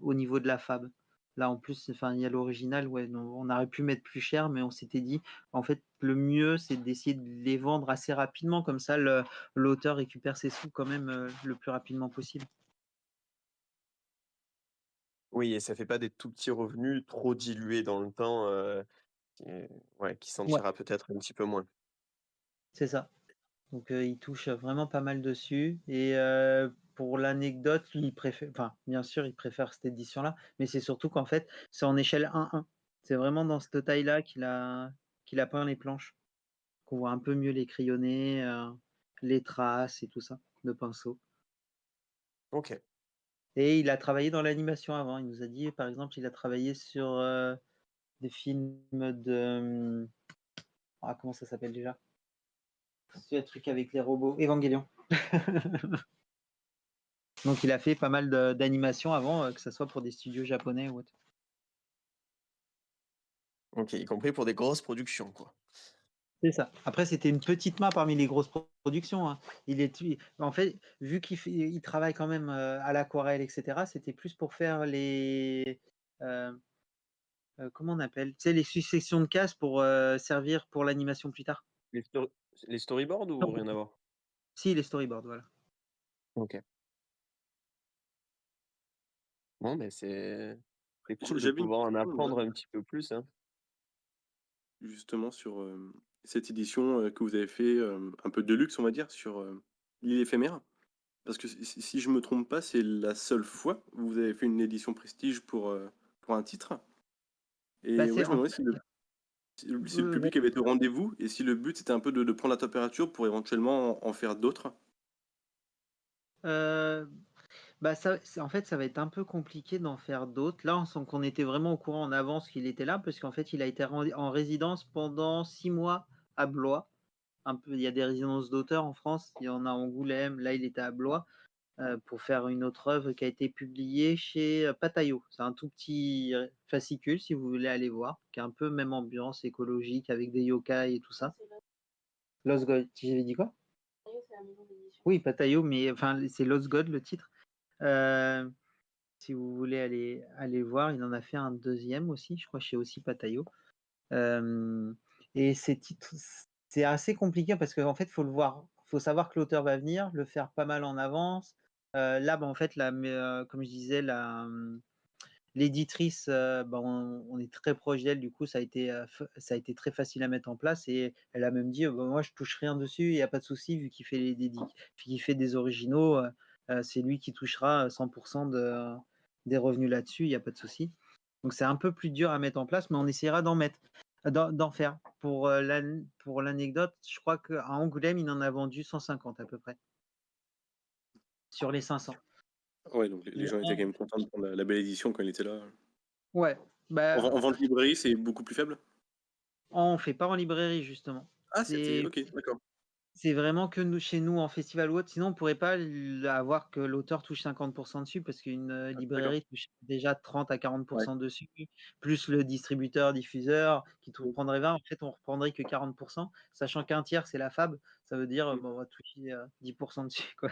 au niveau de la fab. Là, en plus, enfin, il y a l'original, ouais, on aurait pu mettre plus cher, mais on s'était dit, en fait, le mieux, c'est d'essayer de les vendre assez rapidement, comme ça, l'auteur récupère ses sous quand même le plus rapidement possible. Oui et ça fait pas des tout petits revenus trop dilués dans le temps, qui ouais, qui s'en Ouais, tirera peut-être un petit peu moins. c'est ça. Donc, il touche vraiment pas mal dessus. Et pour l'anecdote, lui, il préfère, enfin, bien sûr, il préfère cette édition-là, mais c'est surtout qu'en fait, c'est en échelle 1-1. C'est vraiment dans cette taille-là qu'il a peint les planches, qu'on voit un peu mieux les crayonnés, les traces et tout ça, de pinceau. OK. Et il a travaillé dans l'animation avant. Il nous a dit, par exemple, il a travaillé sur des films de. Ah, comment ça s'appelle déjà? C'est le truc avec les robots. Evangelion. Donc il a fait pas mal d'animations avant, que ce soit pour des studios japonais ou autre. OK, y compris pour des grosses productions, quoi. C'est ça. Après, c'était une petite main parmi les grosses productions, hein. En fait, vu il travaille quand même à l'aquarelle, etc., c'était plus pour faire les. euh, comment on appelle? Tu sais, les successions de cases pour servir pour l'animation plus tard. Les sto les storyboards ou rien à voir? Si, les storyboards, voilà. OK. Bon, mais c'est cool de J'avais une pouvoir en question, moi, apprendre un petit peu plus, hein. justement sur cette édition que vous avez fait un peu de luxe, on va dire, sur l'île éphémère. Parce que si je me trompe pas, c'est la seule fois où vous avez fait une édition prestige pour un titre. Bah, Et ouais, c'est je me en demandais fait. si le public avait été au rendez-vous et si le but c'était un peu de prendre la température pour éventuellement en faire d'autres. Euh, en fait, ça va être un peu compliqué d'en faire d'autres. Là, on sent qu'on était vraiment au courant en avance qu'il était là, parce qu'en fait, il a été en résidence pendant 6 mois à Blois. Un peu, il y a des résidences d'auteurs en France, il y en a à Angoulême, là, il était à Blois pour faire une autre œuvre qui a été publiée chez Patayo. C'est un tout petit fascicule, si vous voulez aller voir, qui a un peu même ambiance écologique avec des yokai et tout ça. Lost God, j'avais dit quoi? Oui, Patayo, mais enfin, c'est Lost God le titre. Euh, si vous voulez aller voir, il en a fait un deuxième aussi, je crois, chez aussi Patayo. Et ces titres, c'est assez compliqué parce qu'en fait, il faut le voir. Il faut savoir que l'auteur va venir, le faire pas mal en avance. Là, en fait, comme je disais, l'éditrice, on est très proche d'elle, du coup, ça a été très facile à mettre en place. Et elle a même dit, moi, je touche rien dessus, il n'y a pas de souci, vu qu'il fait qu'il fait des originaux, c'est lui qui touchera 100% des revenus là-dessus, il n'y a pas de souci. Donc c'est un peu plus dur à mettre en place, mais on essaiera d'en faire. Pour l'anecdote, je crois qu'à Angoulême, il en a vendu 150 à peu près, sur les 500. Ouais, donc les Il gens étaient en- quand même contents de prendre la belle édition quand il était là. Ouais, bah, En vente librairie, c'est beaucoup plus faible? on fait pas en librairie, justement. Ah, c'était. C'est Ok, d'accord. c'est vraiment que chez nous, en festival ou autre. Sinon, on pourrait pas avoir que l'auteur touche 50% dessus, parce qu'une D'accord. librairie touche déjà 30 à Ouais. 40% dessus, plus le distributeur, diffuseur, qui Mm. reprendrait 20. En fait, on reprendrait que 40%, sachant qu'un tiers, c'est la FAB. Ça veut dire, Mm. on va toucher 10% dessus, quoi.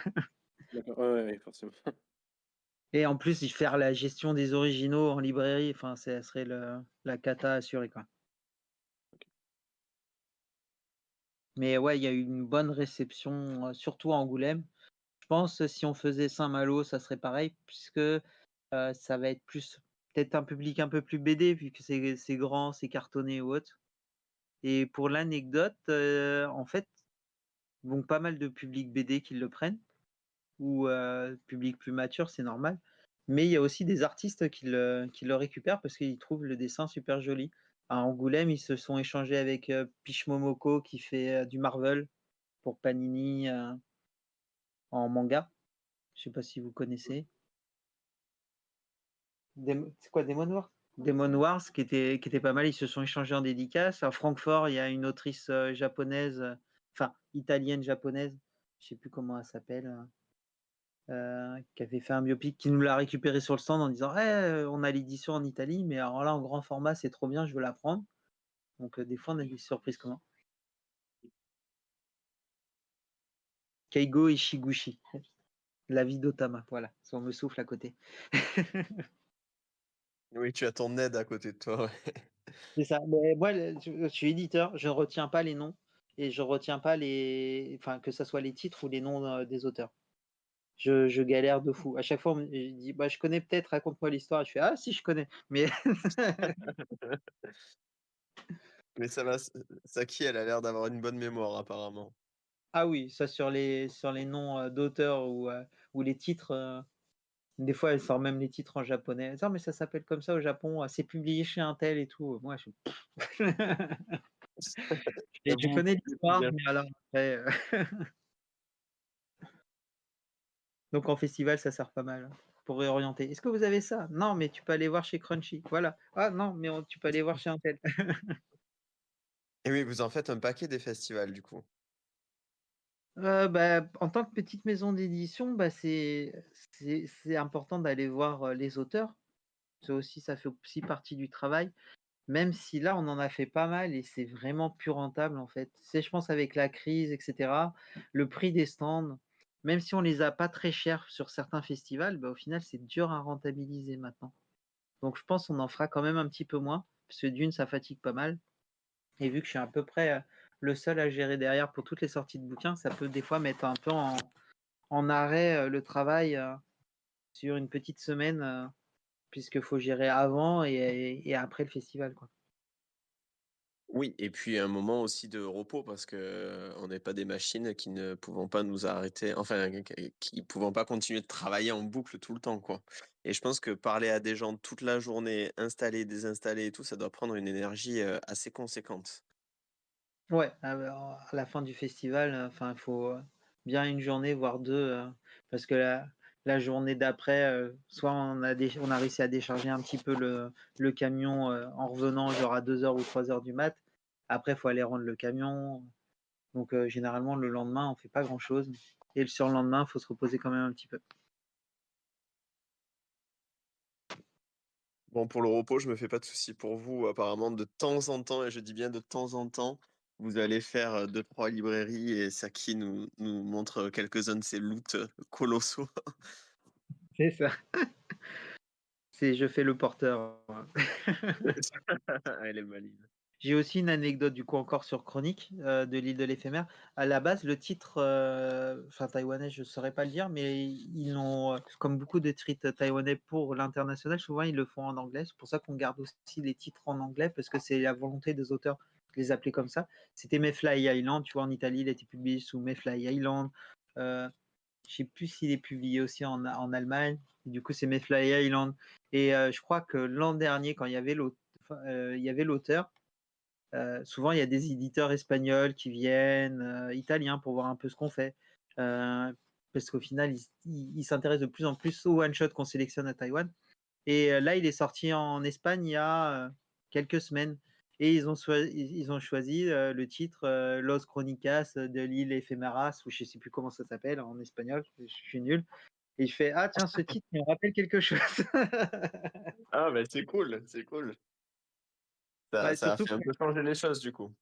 D'accord. Ouais, forcément. Et en plus, faire la gestion des originaux en librairie, enfin, ça serait la cata assurée, quoi. Mais ouais, il y a eu une bonne réception, surtout à Angoulême. Je pense si on faisait Saint-Malo, ça serait pareil, puisque ça va être plus peut-être un public un peu plus BD, vu que c'est grand, c'est cartonné ou autre. Et pour l'anecdote, en fait, bon, pas mal de publics BD qui le prennent, ou public plus mature, c'est normal. Mais il y a aussi des artistes qui le récupèrent parce qu'ils trouvent le dessin super joli. À Angoulême, ils se sont échangés avec Pish Momoko qui fait du Marvel pour Panini en manga. Je sais pas si vous connaissez. C'est quoi, Demon Wars? Demon Wars, qui était pas mal, ils se sont échangés en dédicace. À Francfort, il y a une autrice japonaise, enfin italienne japonaise, je sais plus comment elle s'appelle, qui avait fait un biopic, qui nous l'a récupéré sur le stand en disant on a l'édition en Italie, mais alors là en grand format, c'est trop bien, je veux la prendre. Donc des fois, on a des surprises comment. Keigo Ishiguchi, la vie d'Otama, voilà, si on me souffle à côté. Oui, tu as ton aide à côté de toi, ouais. C'est ça. Mais moi, je suis éditeur, je ne retiens pas les noms et je retiens pas enfin, que ce soit les titres ou les noms des auteurs. Je galère de fou. À chaque fois, je dis, bah, je connais peut-être, raconte-moi l'histoire. Je fais, ah si, je connais. Mais Mais ça va, Saki, elle a l'air d'avoir une bonne mémoire apparemment. ah oui, ça sur les noms d'auteurs ou les titres. Des fois, elle sort même les titres en japonais. Elle dit, ah, mais ça s'appelle comme ça au Japon. C'est publié chez un tel et tout. Moi, je Et je J'avoue, connais c'est l'histoire, bien. mais alors après, donc en festival, ça sert pas mal, hein, pour réorienter. «Est-ce que vous avez ça?» «Non, mais tu peux aller voir chez Crunchy». Voilà. «Ah non, mais tu peux aller voir chez untel». Et oui, vous en faites un paquet des festivals, du coup. Bah, en tant que petite maison d'édition, bah, c'est important d'aller voir, les auteurs. Ça fait aussi partie du travail, même si là, on en a fait pas mal et c'est vraiment plus rentable, en fait. C'est je pense avec la crise et cetera, le prix des stands, même si on les a pas très chers sur certains festivals, bah, au final, c'est dur à rentabiliser maintenant. Donc je pense on en fera quand même un petit peu moins, parce que d'une, ça fatigue pas mal et vu que je suis à peu près, le seul à gérer derrière pour toutes les sorties de bouquins, ça peut des fois mettre un peu en arrêt, le travail, sur une petite semaine, puisqu'il faut gérer avant et après le festival, quoi. Oui, et puis un moment aussi de repos parce que on n'est pas des machines qui ne pouvons pas nous arrêter, enfin, qui pouvons pas continuer de travailler en boucle tout le temps, quoi. Et je pense que parler à des gens toute la journée, installer, désinstaller et tout, ça doit prendre une énergie assez conséquente. Ouais, à la fin du festival, enfin, il faut, bien une journée, voire 2, parce que la journée d'après, soit on a réussi à décharger un petit peu le camion, en revenant genre à 2 heures ou 3 heures du mat. Après, il faut aller rendre le camion, donc généralement le lendemain, on fait pas grand-chose et le surlendemain, il faut se reposer quand même un petit peu. Bon, pour le repos, je me fais pas de soucis pour vous. Apparemment, de temps en temps, et je dis bien de temps en temps, vous allez faire 2-3 librairies et Saki nous montre quelques-uns de ses loots colossaux. C'est ça. C'est je fais le porteur. Elle est maligne. J'ai aussi une anecdote du coup encore sur Chronique, de l'île de l'éphémère. À la base, le titre, enfin taïwanais, je saurais pas le dire, mais ils l'ont, comme beaucoup de titres taïwanais pour l'international, souvent ils le font en anglais. C'est pour ça qu'on garde aussi les titres en anglais parce que c'est la volonté des auteurs de les appeler comme ça. C'était Mayfly Island, tu vois, en Italie, il a été publié sous Mayfly Island. Heu, je sais plus s'il est publié aussi en Allemagne. Du coup, c'est Mayfly Island et je crois que l'an dernier, quand il y avait l'auteur. Souvent, il y a des éditeurs espagnols qui viennent, italiens pour voir un peu ce qu'on fait. Parce qu'au final, ils s'intéressent de plus en plus aux one-shot qu'on sélectionne à Taïwan. Et là, il est sorti en Espagne il y a quelques semaines. Et ils ont choisi le titre Los Crónicas de l'île Ephemeras, ou je ne sais plus comment ça s'appelle en espagnol, je suis nul. Et je fais ah, tiens, ce titre me rappelle quelque chose. Ah, bah c'est cool, c'est cool. Ça, Ouais, ça a surtout fait un peu changer les choses du coup.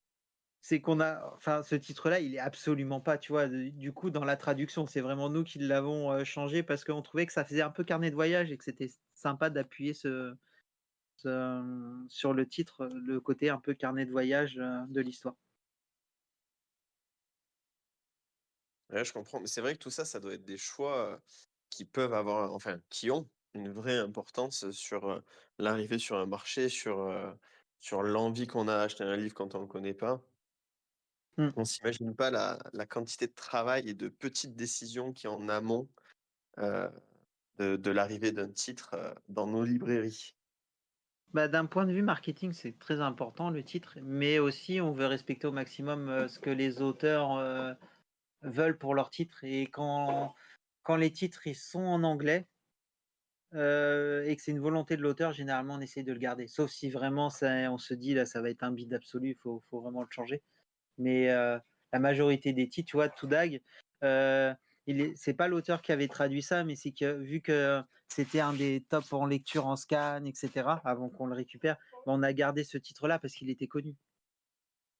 c'est qu'on a enfin, ce titre-là, il est absolument pas, tu vois? Du coup, dans la traduction, c'est vraiment nous qui l'avons, changé parce qu'on trouvait que ça faisait un peu carnet de voyage et que c'était sympa d'appuyer sur le titre, le côté un peu carnet de voyage, de l'histoire. Ouais, je comprends. Mais c'est vrai que tout ça, ça doit être des choix qui peuvent avoir, enfin, qui ont une vraie importance sur l'arrivée sur un marché, sur l'envie qu'on a d'acheter un livre quand on ne le connaît pas. Mmh. On s'imagine pas la quantité de travail et de petites décisions qui en amont euh, de l'arrivée d'un titre dans nos librairies. Bah, d'un point de vue marketing, c'est très important le titre, mais aussi on veut respecter au maximum, ce que les auteurs, veulent pour leur titre et quand les titres, ils sont en anglais. Et que c'est une volonté de l'auteur, généralement, on essaye de le garder. Sauf si vraiment ça on se dit: «Là, ça va être un bide absolu, il faut vraiment le changer». Mais, la majorité des titres, tu vois, Toudag, heu, c'est pas l'auteur qui avait traduit ça, mais c'est que vu que c'était un des tops en lecture en scan et cetera, avant qu'on le récupère, bah, on a gardé ce titre-là parce qu'il était connu.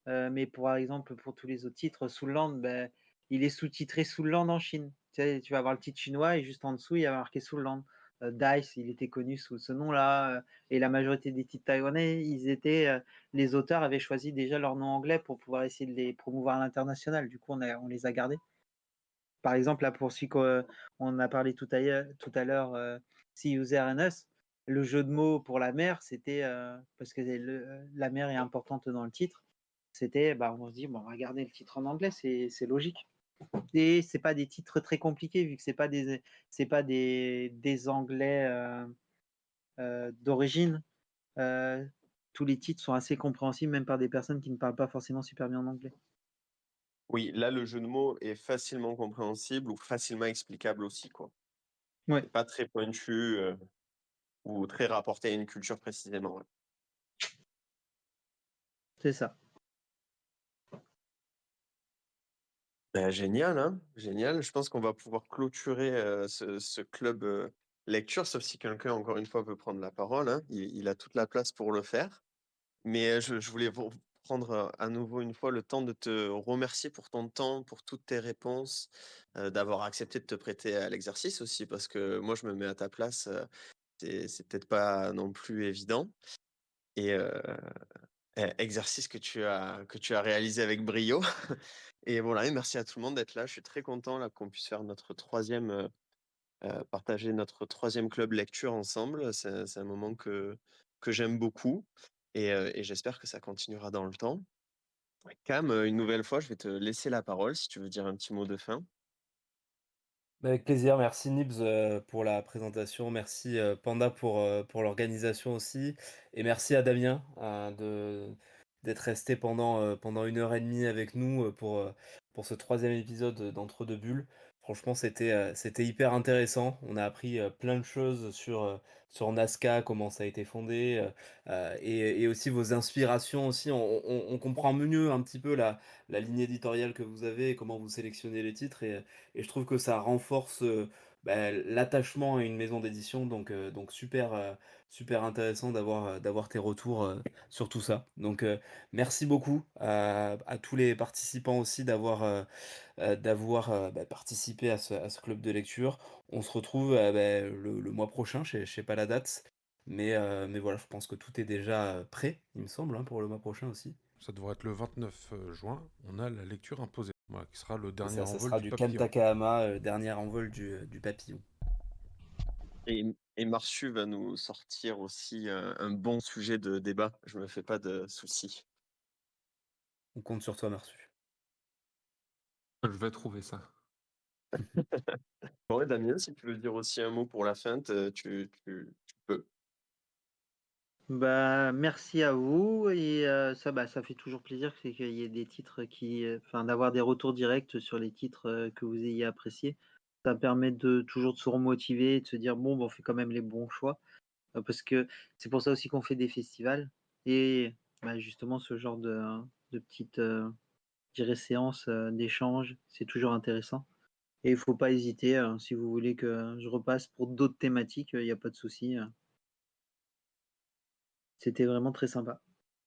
Mais par exemple, pour tous les autres titres, Soulland, beh, il est sous-titré Soulland en Chine. Tu sais, tu vas avoir le titre chinois et juste en dessous, il y a marqué Soulland. Dice, il était connu sous ce nom-là, et la majorité des titres taïwanais, les auteurs avaient choisi déjà leur nom anglais pour pouvoir essayer de les promouvoir à l'international. Du coup, on les a gardés. Par exemple, là, pour celui qu'on a parlé tout à l'heure, See You There and Us, le jeu de mots pour la mer, c'était, parce que la mer est importante dans le titre, c'était, bah, on se dit: «Bon, on va garder le titre en anglais, c'est logique». Et c'est pas des titres très compliqués vu que c'est pas des anglais, d'origine. Heu, tous les titres sont assez compréhensibles, même par des personnes qui ne parlent pas forcément super bien en anglais. Oui, là, le jeu de mots est facilement compréhensible ou facilement explicable aussi, quoi. Ouais, C'est pas très pointu, ou très rapporté à une culture précisément, ouais. c'est ça. Bah, génial, hein, génial. Je pense qu'on va pouvoir clôturer, ce club, lecture, sauf si quelqu'un, encore une fois, veut prendre la parole, hein. Il a toute la place pour le faire. Mais, je voulais vous prendre, à nouveau une fois le temps de te remercier pour ton temps, pour toutes tes réponses, d'avoir accepté de te prêter à l'exercice aussi parce que moi je me mets à ta place, c'est peut-être pas non plus évident et exercice que tu as réalisé avec brio et voilà et merci à tout le monde d'être là. Je suis très content là qu'on puisse faire notre troisième partager notre troisième club lecture ensemble. C'est un moment que j'aime beaucoup et j'espère que ça continuera dans le temps. Ouais. Cam, une nouvelle fois, je vais te laisser la parole si tu veux dire un petit mot de fin. Bah, avec plaisir, merci Nibs, pour la présentation, merci, Panda pour l'organisation aussi et merci à Damien, d'être resté pendant 1 heure et demie avec nous, pour ce troisième épisode, d'Entre 2 bulles. Franchement, c'était hyper intéressant. On a appris, plein de choses sur Nazca, comment ça a été fondé, et aussi vos inspirations aussi. On comprend mieux un petit peu la ligne éditoriale que vous avez et comment vous sélectionnez les titres et je trouve que ça renforce, l'attachement à une maison d'édition donc super intéressant d'avoir tes retours, sur tout ça. Donc merci beaucoup à tous les participants aussi d'avoir participé à ce club de lecture. On se retrouve, le mois prochain, je sais pas la date, mais voilà, je pense que tout est déjà, prêt, il me semble, hein, pour le mois prochain aussi. Ça devrait être le 29 juin. On a la lecture imposée, voilà, qui sera le C'est dernier ça, ça envol sera du du Ken papillon. Takahama, dernier envol du papillon. Et Marchu va nous sortir aussi un bon sujet de débat. Je me fais pas de soucis. On compte sur toi, Marsu. Je vais trouver ça. Bon, et Damien, si tu veux dire aussi un mot pour la fin, tu peux. Bah, merci à vous et ça fait toujours plaisir c'est qu'il y ait des titres qui, enfin, d'avoir des retours directs sur les titres, que vous ayez appréciés. Ça permet de toujours de se remotiver et de se dire: «Bon, bah, on fait quand même les bons choix». Parce que c'est pour ça aussi qu'on fait des festivals et bah, justement ce genre de petites, je dirais séances, d'échange, c'est toujours intéressant et il faut pas hésiter, si vous voulez que je repasse pour d'autres thématiques, il y a pas de souci, c'était vraiment très sympa.